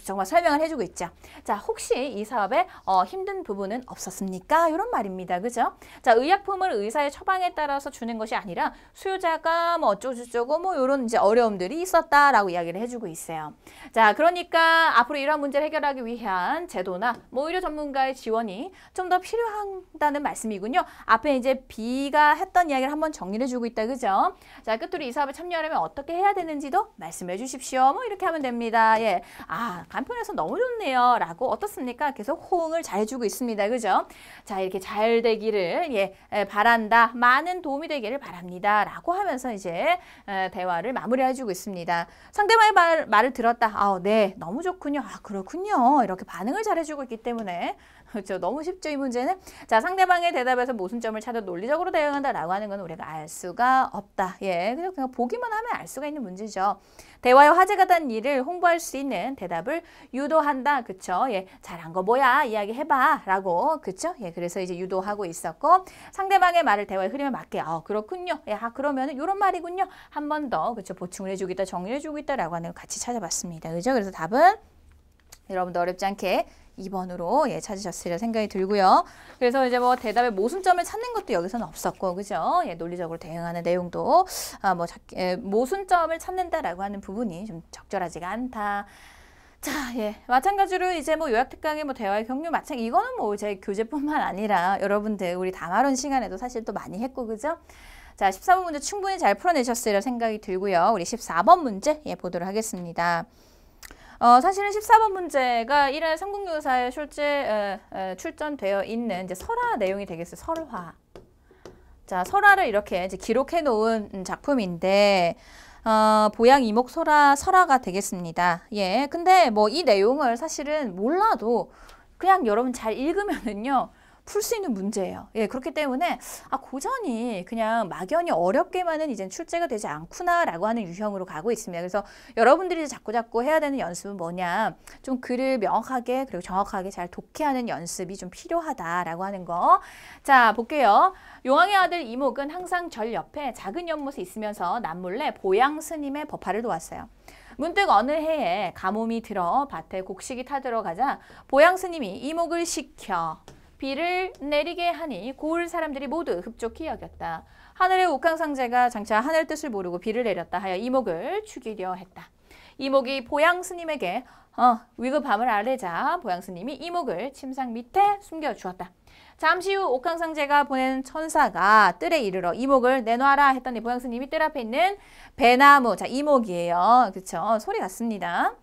정말 설명을 해주고 있죠. 자, 혹시 이 사업에 힘든 부분은 없었습니까? 이런 말입니다. 그죠? 자, 의약품을 의사의 처방에 따라서 주는 것이 아니라 수요자가 어쩌고저쩌고 이런 이제 어려움들이 있었다라고 이야기를 해주고 있어요. 자, 그러니까 앞으로 이런 문제를 해결하기 위한 제도나 의료 전문가의 지원이 좀 더 필요하다는 말씀이군요. 앞에 이제 B가 했던 이야기를 한번 정리를 해주고 있다. 그죠? 자, 끝으로 이 사업에 참여하려면 어떻게 해야 되는지도 말씀해 주십시오. 이렇게 하면 됩니다. 간편해서 너무 좋네요. 라고 어떻습니까? 계속 호응을 잘 해주고 있습니다. 그죠? 자, 이렇게 잘 되기를 바란다. 많은 도움이 되기를 바랍니다. 라고 하면서 이제 대화를 마무리해 주고 있습니다. 상대방의 말을 들었다. 네, 너무 좋군요. 그렇군요. 이렇게 반응을 잘 해주고 있기 때문에 그렇죠. 너무 쉽죠, 이 문제는. 자, 상대방의 대답에서 모순점을 찾아 논리적으로 대응한다라고 하는 건 우리가 알 수가 없다. 그냥 보기만 하면 알 수가 있는 문제죠. 대화에 화제가 된 일을 홍보할 수 있는 대답을 유도한다. 그쵸? 잘한 거 뭐야? 이야기해봐. 라고. 그쵸? 그래서 이제 유도하고 있었고, 상대방의 말을 대화의 흐름에 맞게, 그렇군요. 그러면은 이런 말이군요. 한 번 더, 그쵸? 보충을 해주고 있다, 정리를 해주고 있다라고 하는 걸 같이 찾아봤습니다. 그죠? 그래서 답은 여러분도 어렵지 않게 2번으로 찾으셨으리라 생각이 들고요. 그래서 이제 대답의 모순점을 찾는 것도 여기서는 없었고, 그죠? 논리적으로 대응하는 내용도 모순점을 찾는다라고 하는 부분이 좀 적절하지가 않다. 자, 마찬가지로 이제 요약 특강의 대화의 경류 이거는 제 교재뿐만 아니라 여러분들 우리 담화론 시간에도 사실 또 많이 했고, 그죠? 자, 14번 문제 충분히 잘 풀어내셨으리라 생각이 들고요. 우리 14번 문제 보도록 하겠습니다. 사실은 14번 문제가 1회 삼국유사에 출전되어 있는 이제 설화 내용이 되겠어요. 설화. 자, 설화를 이렇게 이제 기록해 놓은 작품인데, 보양 이목 설화가 되겠습니다. 근데 이 내용을 사실은 몰라도 그냥 여러분 잘 읽으면은요, 풀 수 있는 문제예요. 그렇기 때문에 고전이 그냥 막연히 어렵게만은 이젠 출제가 되지 않구나라고 하는 유형으로 가고 있습니다. 그래서 여러분들이 자꾸 해야 되는 연습은 뭐냐, 좀 글을 명확하게 그리고 정확하게 잘 독해하는 연습이 좀 필요하다라고 하는 거. 자, 볼게요. 용왕의 아들 이목은 항상 절 옆에 작은 연못에 있으면서 남몰래 보양 스님의 법화를 도왔어요. 문득 어느 해에 가뭄이 들어 밭에 곡식이 타들어가자 보양 스님이 이목을 시켜 비를 내리게 하니 고을 사람들이 모두 흡족히 여겼다. 하늘의 옥황상제가 장차 하늘 뜻을 모르고 비를 내렸다 하여 이목을 죽이려 했다. 이목이 보양 스님에게 위급함을 알리자 보양 스님이 이목을 침상 밑에 숨겨주었다. 잠시 후 옥황상제가 보낸 천사가 뜰에 이르러 이목을 내놔라 했더니 보양 스님이 뜰 앞에 있는 배나무, 자 이목이에요. 그쵸? 소리 같습니다.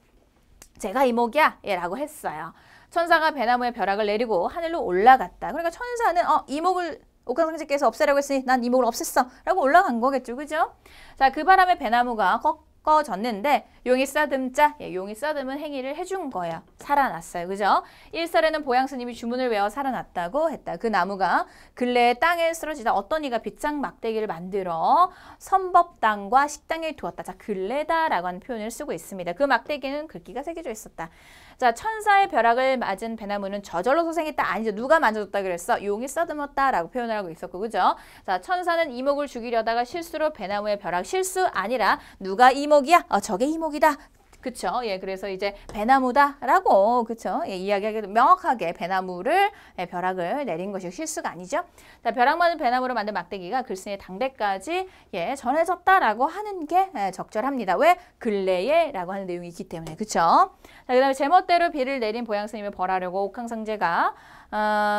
제가 이목이야 예, 라고 했어요. 천사가 배나무의 벼락을 내리고 하늘로 올라갔다. 그러니까 천사는 이목을 옥황상제께서 없애라고 했으니 난 이목을 없앴어 라고 올라간 거겠죠. 그죠? 자, 그 바람에 배나무가 꺾어졌는데 용이 쓰다듬자, 용이 쓰다듬은 행위를 해준 거예요. 살아났어요. 그죠? 일설에는 보양 스님이 주문을 외워 살아났다고 했다. 그 나무가 근래에 땅에 쓰러지다 어떤 이가 빗장 막대기를 만들어 선법당과 식당에 두었다. 자, 근래다라고 하는 표현을 쓰고 있습니다. 그 막대기는 글귀가 새겨져 있었다. 자, 천사의 벼락을 맞은 배나무는 저절로 소생했다. 아니죠. 누가 만져줬다 그랬어? 용이 쓰다듬었다라고 표현을 하고 있었고, 그죠? 자, 천사는 이목을 죽이려다가 실수로 배나무의 벼락, 실수 아니라 누가 이목이야? 저게 이목이다. 그쵸? 예, 그래서 이제 배나무다라고, 그쵸? 예, 이야기하기도 명확하게 배나무를, 벼락을 내린 것이 실수가 아니죠. 자, 벼락 맞은 배나무로 만든 막대기가 글쓴이의 당대까지, 전해졌다라고 하는 게 적절합니다. 왜? 근래에라고 하는 내용이 있기 때문에, 그쵸? 자, 그 다음에 제멋대로 비를 내린 보양 스님을 벌하려고 옥황상제가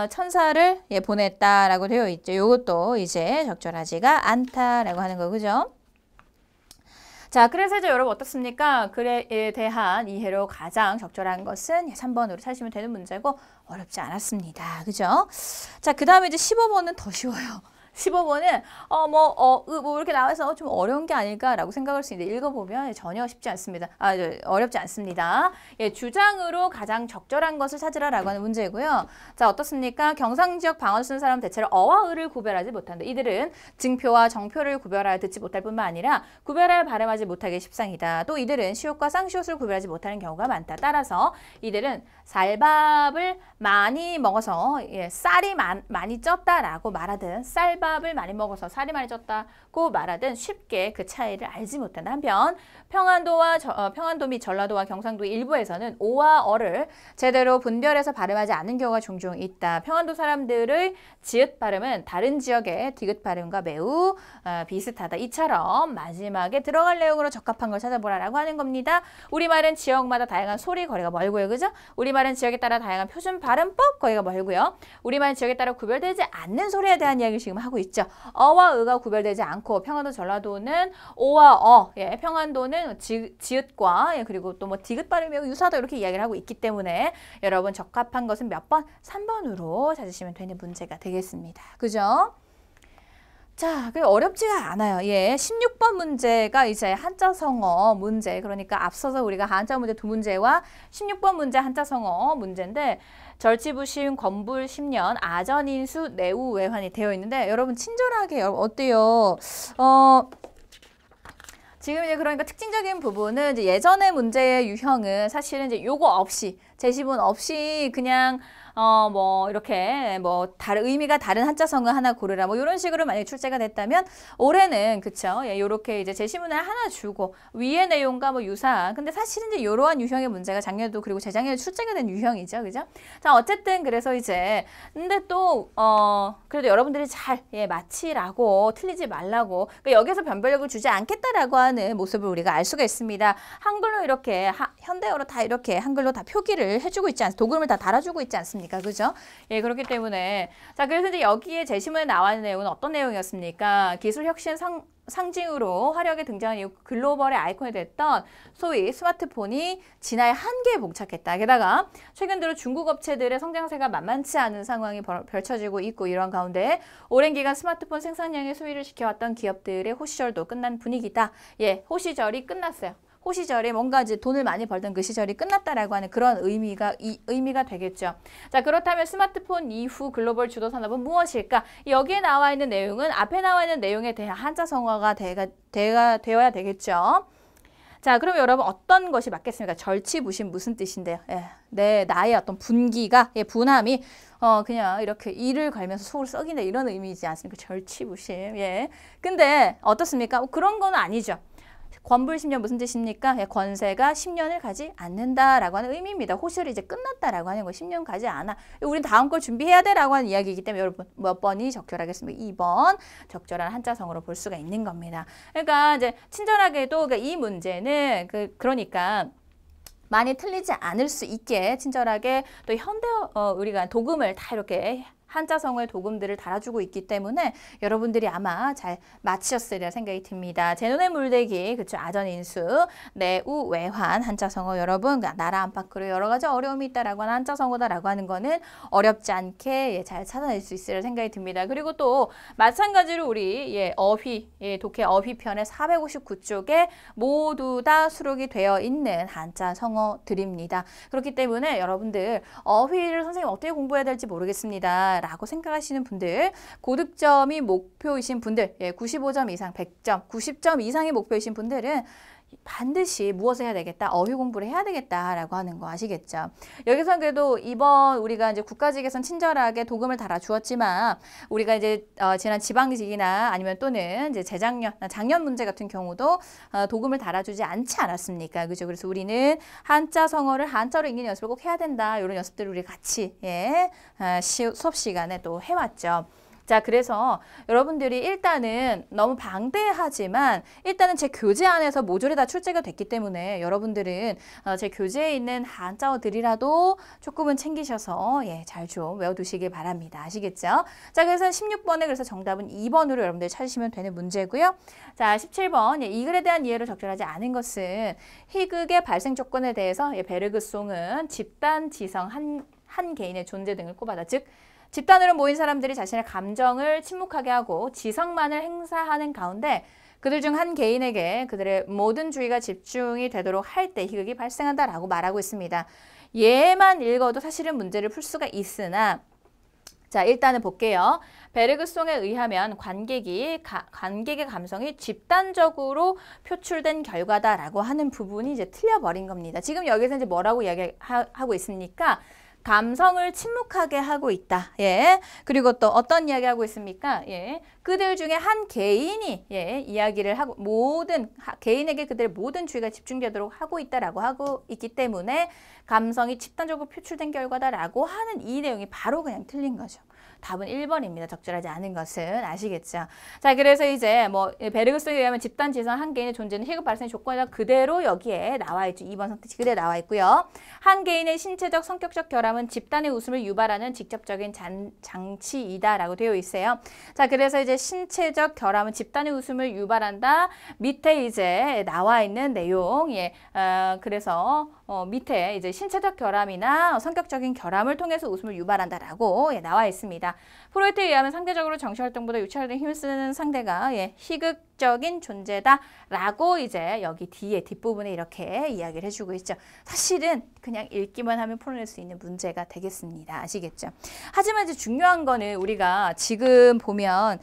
천사를 보냈다라고 되어 있죠. 이것도 이제 적절하지가 않다라고 하는 거, 그죠? 자, 그래서 이제 여러분 어떻습니까? 글에 대한 이해로 가장 적절한 것은 3번으로 찾으시면 되는 문제고 어렵지 않았습니다. 그죠? 자, 그 다음에 이제 15번은 더 쉬워요. 15번은 뭐 이렇게 나와서 좀 어려운 게 아닐까라고 생각할 수 있는데 읽어보면 전혀 쉽지 않습니다. 어렵지 않습니다. 예, 주장으로 가장 적절한 것을 찾으라라고 하는 문제고요. 자, 어떻습니까? 경상 지역 방언을 쓰는 사람은 대체로 어와 을을 구별하지 못한다. 이들은 증표와 정표를 구별하여 듣지 못할 뿐만 아니라 구별하여 발음하지 못하기 십상이다. 또 이들은 시옷과 쌍시옷을 구별하지 못하는 경우가 많다. 따라서 이들은 쌀밥을 많이 먹어서 쌀이 많이 쪘다라고 말하든 쌀밥을 많이 먹어서 쌀이 많이 쪘다고 말하든 쉽게 그 차이를 알지 못한다. 한편 평안도 및 전라도와 경상도 일부에서는 오와 어를 제대로 분별해서 발음하지 않는 경우가 종종 있다. 평안도 사람들의 지읒 발음은 다른 지역의 디귿 발음과 매우 비슷하다. 이처럼 마지막에 들어갈 내용으로 적합한 걸 찾아보라라고 하는 겁니다. 우리말은 지역마다 다양한 소리 거리가 멀고요. 그죠? 우리말은 지역에 따라 다양한 표준 발음법 거리가 멀고요. 우리말은 지역에 따라 구별되지 않는 소리에 대한 이야기를 지금 하고 있죠. 어와 의가 구별되지 않고 평안도 전라도는 오와 평안도는 지읒과 그리고 또 뭐 디귿 발음이 매우 유사하다 이렇게 이야기를 하고 있기 때문에 여러분 적합한 것은 몇 번? 3번으로 찾으시면 되는 문제가 되겠습니다. 그죠? 자, 어렵지가 않아요. 16번 문제가 이제 한자성어 문제, 그러니까 앞서서 우리가 한자 문제 2문제와 16번 문제 한자성어 문제인데 절치부심, 건불, 심년, 아전인수, 내우, 외환이 되어 있는데 여러분 친절하게 어때요? 지금 이제 그러니까 특징적인 부분은 이제 예전의 문제의 유형은 사실은 이제 요거 없이 제시문 없이 그냥 이렇게 의미가 다른 한자성어 하나 고르라 이런 식으로 만약에 출제가 됐다면 올해는 그쵸? 요렇게 이제 제시문을 하나 주고 위의 내용과 유사한 근데 사실은 이제 이러한 유형의 문제가 작년에도 그리고 재작년에 출제가 된 유형이죠. 그죠? 자, 어쨌든 그래서 이제 근데 또 그래도 여러분들이 잘 마치라고 틀리지 말라고 그러니까 여기서 변별력을 주지 않겠다라고 하는 모습을 우리가 알 수가 있습니다. 한글로 이렇게 현대어로 다 이렇게 한글로 다 표기를 해주고 있지 않습니까? 도금을 다 달아주고 있지 않습니까? 그죠? 그렇기 때문에 자, 그래서 이제 여기에 제시문에 나와 있는 내용은 어떤 내용이었습니까? 기술 혁신 상징으로 화려하게 등장한 이후 글로벌의 아이콘이 됐던 소위 스마트폰이 진화의 한계에 봉착했다. 게다가 최근 들어 중국 업체들의 성장세가 만만치 않은 상황이 펼쳐지고 있고 이런 가운데 오랜 기간 스마트폰 생산량의 수위를 지켜왔던 기업들의 호시절도 끝난 분위기다. 호시절이 끝났어요. 호시절에 뭔가 이제 돈을 많이 벌던 그 시절이 끝났다라고 하는 그런 의미가 되겠죠. 자, 그렇다면 스마트폰 이후 글로벌 주도 산업은 무엇일까? 여기에 나와 있는 내용은 앞에 나와 있는 내용에 대한 한자성어가 되어야 되겠죠. 자, 그럼 여러분 어떤 것이 맞겠습니까? 절치부심 무슨 뜻인데요? 나의 어떤 분기가, 분함이 그냥 이렇게 이를 갈면서 속을 썩인다 이런 의미이지 않습니까? 절치부심. 근데 어떻습니까? 그런 건 아니죠. 권불 10년 무슨 뜻입니까? 예, 권세가 10년을 가지 않는다라고 하는 의미입니다. 호실이 이제 끝났다라고 하는 거 10년 가지 않아. 우린 다음 걸 준비해야 돼라고 하는 이야기이기 때문에 여러분 몇 번이 적절하겠습니까? 2번 적절한 한자성어로 볼 수가 있는 겁니다. 그러니까 이제 친절하게도 그러니까 이 문제는 그러니까 많이 틀리지 않을 수 있게 친절하게 또 현대 우리가 도금을 다 이렇게 한자성어의 도금들을 달아주고 있기 때문에 여러분들이 아마 잘 맞히셨으리라 생각이 듭니다. 제 눈의 물대기, 그쵸? 아전인수, 내우, 외환, 한자성어 여러분 나라 안팎으로 여러 가지 어려움이 있다라고 하는 한자성어다라고 하는 거는 어렵지 않게 잘 찾아낼 수 있으리라 생각이 듭니다. 그리고 또 마찬가지로 우리 어휘, 독해 어휘편의 459쪽에 모두 다 수록이 되어 있는 한자성어들입니다. 그렇기 때문에 여러분들 어휘를 선생님 어떻게 공부해야 될지 모르겠습니다. 라고 생각하시는 분들, 고득점이 목표이신 분들, 95점 이상, 100점, 90점 이상이 목표이신 분들은 반드시 무엇을 해야 되겠다? 어휘 공부를 해야 되겠다라고 하는 거 아시겠죠? 여기서 그래도 이번 우리가 이제 국가직에선 친절하게 도금을 달아주었지만 우리가 이제 지난 지방직이나 아니면 또는 이제 작년 문제 같은 경우도 도금을 달아주지 않지 않았습니까? 그죠? 그래서 우리는 한자 성어를 한자로 읽는 연습을 꼭 해야 된다. 이런 연습들을 우리 같이 수업 시간에 또 해왔죠. 자, 그래서 여러분들이 일단은 너무 방대하지만 일단은 제 교재 안에서 모듈이 다 출제가 됐기 때문에 여러분들은 제 교재에 있는 한자어들이라도 조금은 챙기셔서 잘 좀 외워두시길 바랍니다. 아시겠죠? 자, 그래서 16번에 그래서 정답은 2번으로 여러분들이 찾으시면 되는 문제고요. 자, 17번 이 글에 대한 이해를 적절하지 않은 것은 희극의 발생 조건에 대해서 베르그송은 집단, 지성, 한 개인의 존재 등을 꼽아다. 즉 집단으로 모인 사람들이 자신의 감정을 침묵하게 하고 지성만을 행사하는 가운데 그들 중 한 개인에게 그들의 모든 주의가 집중이 되도록 할 때 희극이 발생한다라고 말하고 있습니다. 얘만 읽어도 사실은 문제를 풀 수가 있으나 자, 일단은 볼게요. 베르그송에 의하면 관객의 감성이 집단적으로 표출된 결과다라고 하는 부분이 이제 틀려버린 겁니다. 지금 여기서 이제 뭐라고 이야기하고 있습니까? 감성을 침묵하게 하고 있다. 그리고 또 어떤 이야기 하고 있습니까? 그들 중에 한 개인이 이야기를 하고 개인에게 그들의 모든 주의가 집중되도록 하고 있다라고 하고 있기 때문에 감성이 집단적으로 표출된 결과다라고 하는 이 내용이 바로 그냥 틀린 거죠. 답은 1번입니다. 적절하지 않은 것은 아시겠죠? 자, 그래서 이제 베르그송에 의하면 집단 지성 한 개인의 존재는 희극 발생 조건이라 그대로 여기에 나와 있죠. 2번 선택지 그대로 나와 있고요. 한 개인의 신체적, 성격적 결함은 집단의 웃음을 유발하는 직접적인 장치이다라고 되어 있어요. 자, 그래서 이제 신체적 결함은 집단의 웃음을 유발한다. 밑에 이제 나와 있는 내용, 그래서 밑에 이제 신체적 결함이나 성격적인 결함을 통해서 웃음을 유발한다라고 나와 있습니다. 프로이트에 의하면 상대적으로 정신활동보다 유치활동에 힘을 쓰는 상대가 희극적인 존재다라고 이제 여기 뒤에 뒷부분에 이렇게 이야기를 해주고 있죠. 사실은 그냥 읽기만 하면 풀어낼 수 있는 문제가 되겠습니다. 아시겠죠? 하지만 이제 중요한 거는 우리가 지금 보면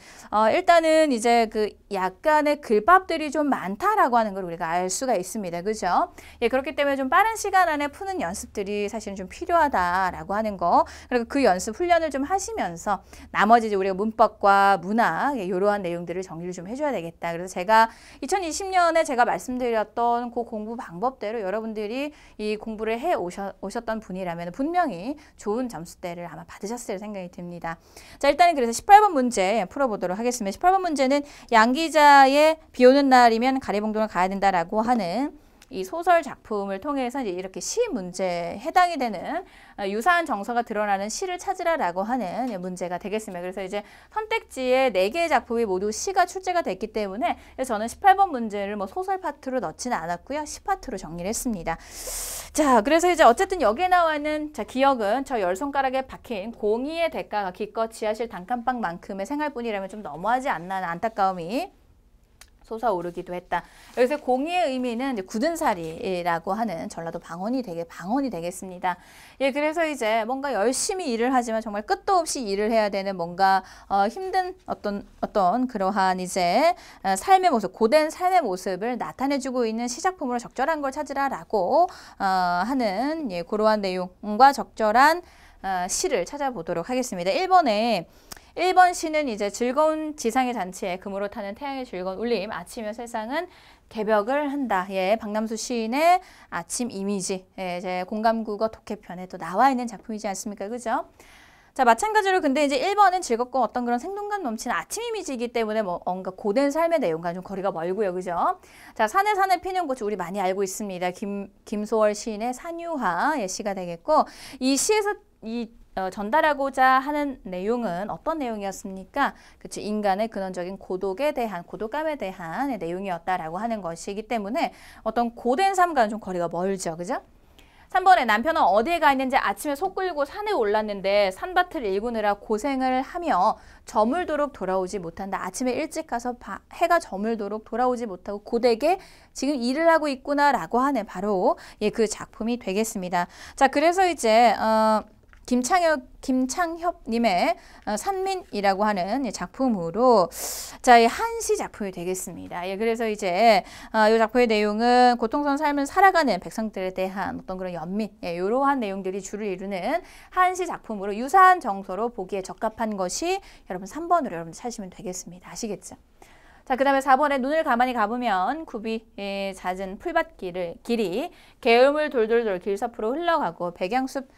일단은 이제 그 약간의 글밥들이 좀 많다라고 하는 걸 우리가 알 수가 있습니다. 그죠? 그렇기 때문에 좀 빠른 시간 안에 푸는 연습들이 사실은 좀 필요하다라고 하는 거. 그리고 그 연습 훈련을 좀 하시면서 나머지 이제 우리가 문법과 문학 이러한 내용들을 정리를 좀 해줘야 되겠다. 그래서 제가 2020년에 제가 말씀드렸던 그 공부 방법대로 여러분들이 이 공부를 해 오셨던 분이라면 분명히 좋은 점수대를 아마 받으셨을 생각이 듭니다. 자, 일단은 그래서 18번 문제 풀어보도록 하겠습니다. 18번 문제는 양 기자의 비 오는 날이면 가리봉동을 가야 된다라고 하는 이 소설 작품을 통해서 이제 이렇게 시 문제에 해당이 되는 유사한 정서가 드러나는 시를 찾으라라고 하는 문제가 되겠습니다. 그래서 이제 선택지에 4개의 작품이 모두 시가 출제가 됐기 때문에 저는 18번 문제를 소설 파트로 넣지는 않았고요. 시 파트로 정리를 했습니다. 자, 그래서 이제 어쨌든 여기에 나와 있는 기억은 저 10손가락에 박힌 공의의 대가가 기껏 지하실 단칸방만큼의 생활뿐이라면 좀 너무하지 않나 하는 안타까움이 솟아오르기도 했다. 여기서 공의의 의미는 이제 굳은살이라고 하는 전라도 방언이 되겠습니다. 그래서 이제 뭔가 열심히 일을 하지만 정말 끝도 없이 일을 해야 되는 뭔가 힘든 어떤 그러한 이제 삶의 모습, 고된 삶의 모습을 나타내주고 있는 시작품으로 적절한 걸 찾으라라고 하는 그러한 내용과 적절한 시를 찾아보도록 하겠습니다. 1번 시는 이제 즐거운 지상의 잔치에 금으로 타는 태양의 즐거운 울림, 아침이면 세상은 개벽을 한다. 예, 박남수 시인의 아침 이미지, 예, 이제 공감국어 독해편에 또 나와 있는 작품이지 않습니까? 그죠? 자, 마찬가지로 근데 이제 1번은 즐겁고 어떤 그런 생동감 넘치는 아침 이미지이기 때문에 뭔가 고된 삶의 내용과 좀 거리가 멀고요. 그죠? 자, 산에 피는 꽃이 우리 많이 알고 있습니다. 김소월 시인의 산유화, 예, 시가 되겠고, 이 시에서 전달하고자 하는 내용은 어떤 내용이었습니까? 그쵸, 인간의 근원적인 고독감에 대한 내용이었다라고 하는 것이기 때문에 어떤 고된 삶과는 좀 거리가 멀죠. 그죠? 3번에 남편은 어디에 가 있는지 아침에 속 끌고 산에 올랐는데 산밭을 일구느라 고생을 하며 저물도록 돌아오지 못한다. 아침에 일찍 가서 해가 저물도록 돌아오지 못하고 고되게 지금 일을 하고 있구나라고 하는 바로 예, 그 작품이 되겠습니다. 자, 그래서 이제 김창협님의 산민이라고 하는 작품으로 자, 이 한시 작품이 되겠습니다. 예, 그래서 이제 이 작품의 내용은 고통스러운 삶을 살아가는 백성들에 대한 어떤 그런 연민, 예, 이러한 내용들이 주를 이루는 한시 작품으로 유사한 정서로 보기에 적합한 것이 여러분 3번으로 여러분 찾으시면 되겠습니다. 아시겠죠? 자, 그 다음에 4번에 눈을 가만히 감으면 굽이 잦은 풀밭 길이 개울물 돌돌돌 길서프로 흘러가고 백양숲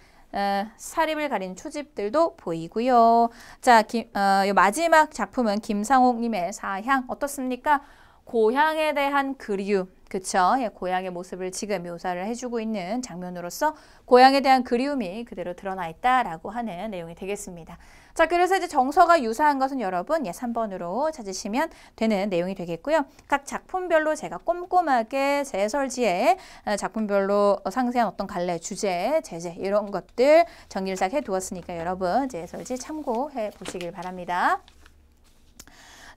사립을 가린 초집들도 보이고요. 자, 마지막 작품은 김상옥님의 사향 어떻습니까? 고향에 대한 그리움, 그쵸? 예, 고향의 모습을 지금 묘사를 해주고 있는 장면으로서 고향에 대한 그리움이 그대로 드러나 있다라고 하는 내용이 되겠습니다. 자, 그래서 이제 정서가 유사한 것은 여러분 3번으로 찾으시면 되는 내용이 되겠고요. 각 작품별로 제가 꼼꼼하게 제 설지에 작품별로 상세한 어떤 갈래, 주제, 제재 이런 것들 정리를 싹 해두었으니까 여러분 제 설지 참고해 보시길 바랍니다.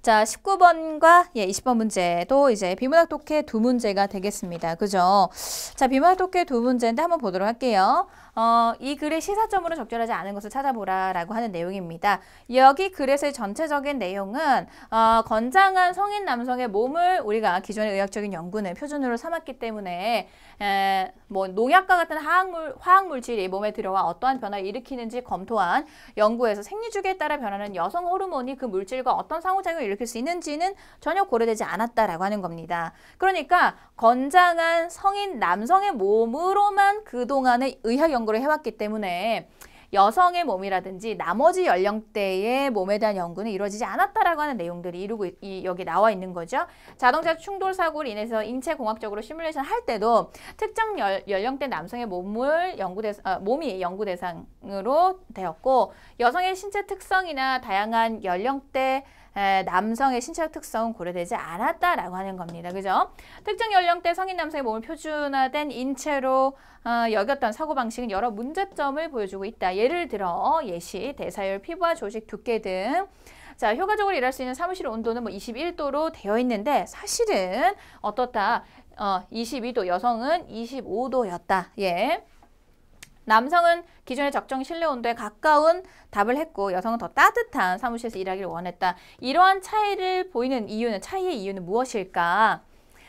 자, 19번과 20번 문제도 이제 비문학 독해 두 문제가 되겠습니다. 그죠? 자, 비문학 독해 두 문제인데 한번 보도록 할게요. 이 글의 시사점으로 적절하지 않은 것을 찾아보라 라고 하는 내용입니다. 여기 글에서의 전체적인 내용은 건장한 성인 남성의 몸을 우리가 기존의 의학적인 연구는 표준으로 삼았기 때문에 뭐 농약과 같은 화학물질이 몸에 들어와 어떠한 변화를 일으키는지 검토한 연구에서 생리주기에 따라 변하는 여성 호르몬이 그 물질과 어떤 상호작용을 일으킬 수 있는지는 전혀 고려되지 않았다라고 하는 겁니다. 그러니까 건장한 성인 남성의 몸으로만 그동안의 의학 연구를 해왔기 때문에 여성의 몸이라든지 나머지 연령대의 몸에 대한 연구는 이루어지지 않았다라고 하는 내용들이 여기 나와 있는 거죠. 자동차 충돌 사고로 인해서 인체공학적으로 시뮬레이션 할 때도 특정 연령대 남성의 몸이 연구 대상으로 되었고 여성의 신체 특성이나 다양한 연령대 남성의 신체적 특성은 고려되지 않았다라고 하는 겁니다. 그죠? 특정 연령대 성인 남성의 몸을 표준화된 인체로 여겼던 사고방식은 여러 문제점을 보여주고 있다. 예를 들어 예시, 대사율, 피부와 조직, 두께 등 자, 효과적으로 일할 수 있는 사무실 온도는 21도로 되어 있는데 사실은 어떻다? 22도, 여성은 25도였다. 예. 남성은 기존의 적정 실내 온도에 가까운 답을 했고 여성은 더 따뜻한 사무실에서 일하기를 원했다. 이러한 차이의 이유는 무엇일까?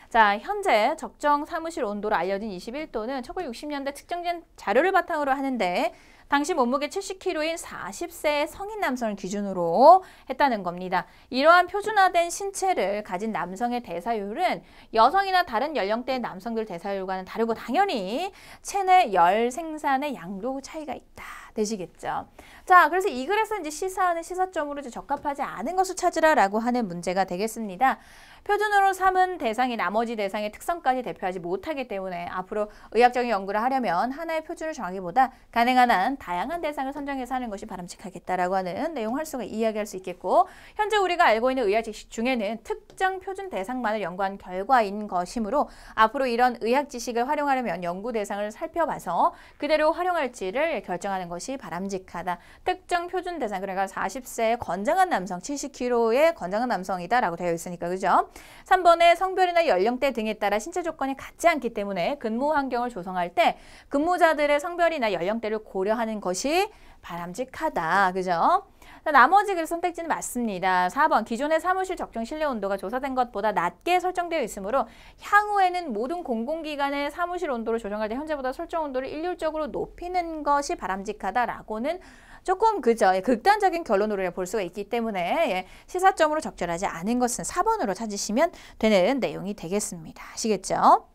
자, 현재 적정 사무실 온도로 알려진 21도는 1960년대 측정된 자료를 바탕으로 하는데 당시 몸무게 70kg인 40세의 성인 남성을 기준으로 했다는 겁니다. 이러한 표준화된 신체를 가진 남성의 대사율은 여성이나 다른 연령대의 남성들 대사율과는 다르고 당연히 체내 열 생산의 양도 차이가 있다. 되시겠죠? 자, 그래서 이 글에서 이제 시사하는 시사점으로 이제 적합하지 않은 것을 찾으라라고 하는 문제가 되겠습니다. 표준으로 삼은 대상이 나머지 대상의 특성까지 대표하지 못하기 때문에 앞으로 의학적인 연구를 하려면 하나의 표준을 정하기보다 가능한 한 다양한 대상을 선정해서 하는 것이 바람직하겠다라고 하는 내용 이야기할 수 있겠고 현재 우리가 알고 있는 의학 지식 중에는 특정 표준 대상만을 연구한 결과인 것이므로 앞으로 이런 의학 지식을 활용하려면 연구 대상을 살펴봐서 그대로 활용할지를 결정하는 것이 바람직하다. 특정 표준 대상, 그러니까 40세의 건장한 남성, 70kg의 건장한 남성이다라고 되어 있으니까 그죠? 3번에 성별이나 연령대 등에 따라 신체 조건이 같지 않기 때문에 근무 환경을 조성할 때 근무자들의 성별이나 연령대를 고려하는 공감하는 것이 바람직하다. 그죠? 나머지 그 선택지는 맞습니다. 4번 기존의 사무실 적정 실내 온도가 조사된 것보다 낮게 설정되어 있으므로 향후에는 모든 공공기관의 사무실 온도를 조정할 때 현재보다 설정 온도를 일률적으로 높이는 것이 바람직하다라고는 조금 그죠? 극단적인 결론으로 볼 수가 있기 때문에 시사점으로 적절하지 않은 것은 4번으로 찾으시면 되는 내용이 되겠습니다. 아시겠죠?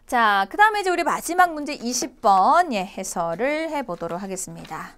자, 그 다음에 이제 우리 마지막 문제 20번 해설을 해보도록 하겠습니다.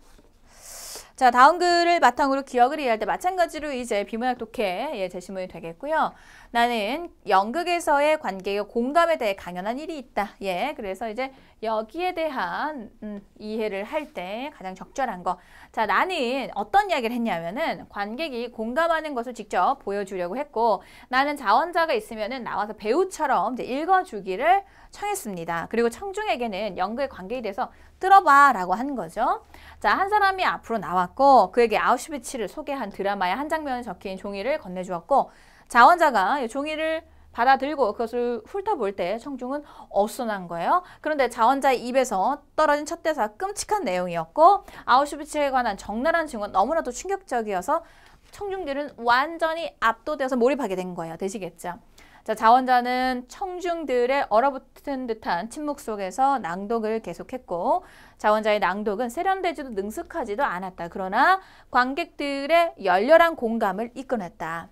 자, 다음 글을 바탕으로 기억을 이해할 때 마찬가지로 이제 비문학 독해 제시문이 되겠고요. 나는 연극에서의 관객의 공감에 대해 강연한 일이 있다. 그래서 이제 여기에 대한 이해를 할 때 가장 적절한 거. 자, 나는 어떤 이야기를 했냐면은 관객이 공감하는 것을 직접 보여주려고 했고 나는 자원자가 있으면은 나와서 배우처럼 이제 읽어주기를 청했습니다. 그리고 청중에게는 연극의 관객에 대해서 들어봐 라고 한 거죠. 자, 한 사람이 앞으로 나왔고 그에게 아우슈비츠를 소개한 드라마의 한 장면에 적힌 종이를 건네주었고 자원자가 종이를 받아들고 그것을 훑어볼 때 청중은 어수선한 거예요. 그런데 자원자의 입에서 떨어진 첫 대사가 끔찍한 내용이었고 아우슈비츠에 관한 적나라한 증언 너무나도 충격적이어서 청중들은 완전히 압도되어서 몰입하게 된 거예요. 되시겠죠? 자, 자원자는 청중들의 얼어붙은 듯한 침묵 속에서 낭독을 계속했고 자원자의 낭독은 세련되지도 능숙하지도 않았다. 그러나 관객들의 열렬한 공감을 이끌어냈다.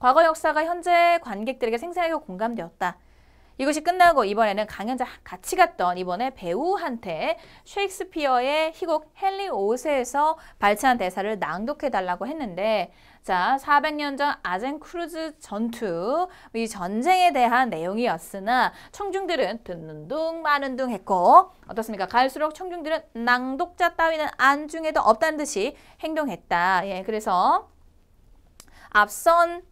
과거 역사가 현재 관객들에게 생생하게 공감되었다. 이것이 끝나고 이번에는 강연자 같이 갔던 이번에 배우한테 셰익스피어의 희곡 헨리 5세에서 발췌한 대사를 낭독해달라고 했는데 자, 400년 전 아젠크루즈 전투, 이 전쟁에 대한 내용이었으나 청중들은 듣는 둥 마는 둥 했고 어떻습니까? 갈수록 청중들은 낭독자 따위는 안중에도 없다는 듯이 행동했다. 그래서 앞선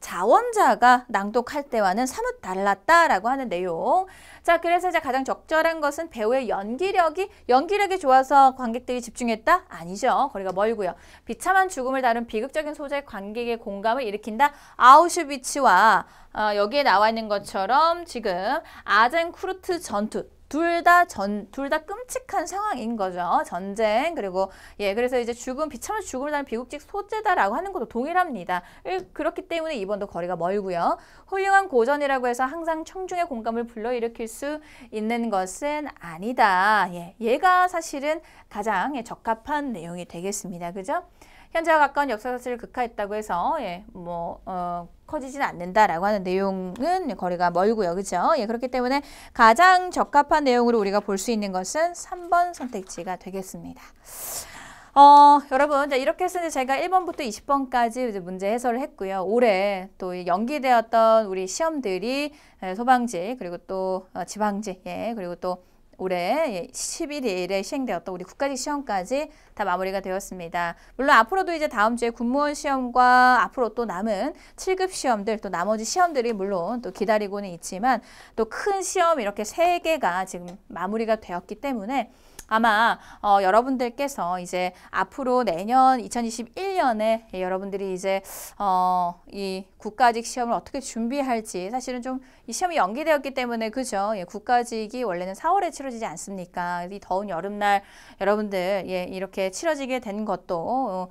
자원자가 낭독할 때와는 사뭇 달랐다라고 하는 내용. 자, 그래서 이제 가장 적절한 것은 배우의 연기력이 좋아서 관객들이 집중했다? 아니죠. 거리가 멀고요. 비참한 죽음을 다룬 비극적인 소재의 관객의 공감을 일으킨다. 아우슈비츠와 여기에 나와 있는 것처럼 지금 아젠크루트 전투. 둘 다 끔찍한 상황인 거죠. 전쟁. 그리고 그래서 이제 비참한 죽음을 당한 비극적 소재다라고 하는 것도 동일합니다. 그렇기 때문에 이번도 거리가 멀고요. 훌륭한 고전이라고 해서 항상 청중의 공감을 불러일으킬 수 있는 것은 아니다. 얘가 사실은 가장 적합한 내용이 되겠습니다. 그죠? 현재와 가까운 역사 사실을 극화했다고 해서 커지지는 않는다라고 하는 내용은 거리가 멀고요. 그죠? 그렇기 때문에 가장 적합한 내용으로 우리가 볼 수 있는 것은 3번 선택지가 되겠습니다. 여러분, 이렇게 해서 제가 1번부터 20번까지 문제 해설을 했고요. 올해 또 연기되었던 우리 시험들이 소방지, 그리고 또 지방지, 그리고 또 올해 11일에 시행되었던 우리 국가직 시험까지 다 마무리가 되었습니다. 물론 앞으로도 이제 다음 주에 군무원 시험과 앞으로 또 남은 7급 시험들 또 나머지 시험들이 물론 또 기다리고는 있지만 또 큰 시험 이렇게 3개가 지금 마무리가 되었기 때문에 아마 여러분들께서 이제 앞으로 내년 2021년에 여러분들이 이제 이 국가직 시험을 어떻게 준비할지 사실은 좀 이 시험이 연기되었기 때문에 그죠? 국가직이 원래는 4월에 치러지지 않습니까? 이 더운 여름날 여러분들 이렇게 치러지게 된 것도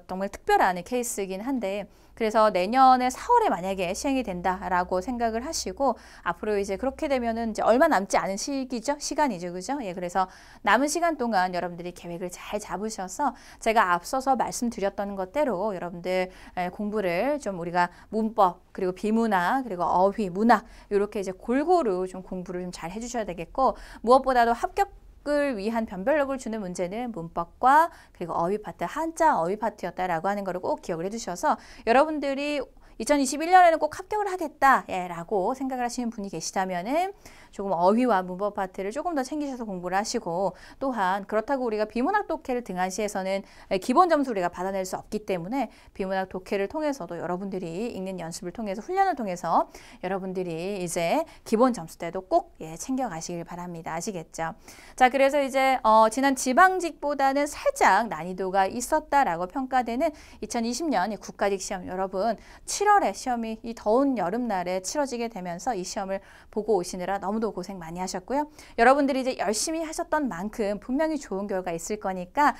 정말 특별한 케이스이긴 한데 그래서 내년에 4월에 만약에 시행이 된다라고 생각을 하시고 앞으로 이제 그렇게 되면은 이제 얼마 남지 않은 시간이죠, 그죠? 그래서 남은 시간 동안 여러분들이 계획을 잘 잡으셔서 제가 앞서서 말씀드렸던 것대로 여러분들 공부를 좀 우리가 문법 그리고 비문학 그리고 어휘, 문학 이렇게 이제 골고루 좀 공부를 좀 잘 해주셔야 되겠고 무엇보다도 합격을 위한 변별력을 주는 문제는 문법과 그리고 어휘 파트, 한자 어휘 파트였다라고 하는 거를 꼭 기억을 해주셔서 여러분들이 2021년에는 꼭 합격을 하겠다라고 생각을 하시는 분이 계시다면은 조금 어휘와 문법 파트를 조금 더 챙기셔서 공부를 하시고 또한 그렇다고 우리가 비문학 독해를 등한시해서는 기본 점수 우리가 받아낼 수 없기 때문에 비문학 독해를 통해서도 여러분들이 읽는 연습을 통해서 훈련을 통해서 여러분들이 이제 기본 점수대도 꼭 챙겨가시길 바랍니다. 아시겠죠? 자, 그래서 이제 지난 지방직보다는 살짝 난이도가 있었다라고 평가되는 2020년 국가직 시험 여러분 7월 7월에 시험이 이 더운 여름날에 치러지게 되면서 이 시험을 보고 오시느라 너무도 고생 많이 하셨고요. 여러분들이 이제 열심히 하셨던 만큼 분명히 좋은 결과 있을 거니까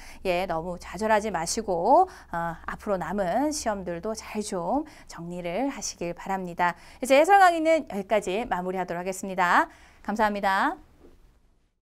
너무 좌절하지 마시고 앞으로 남은 시험들도 잘 좀 정리를 하시길 바랍니다. 이제 해설 강의는 여기까지 마무리하도록 하겠습니다. 감사합니다.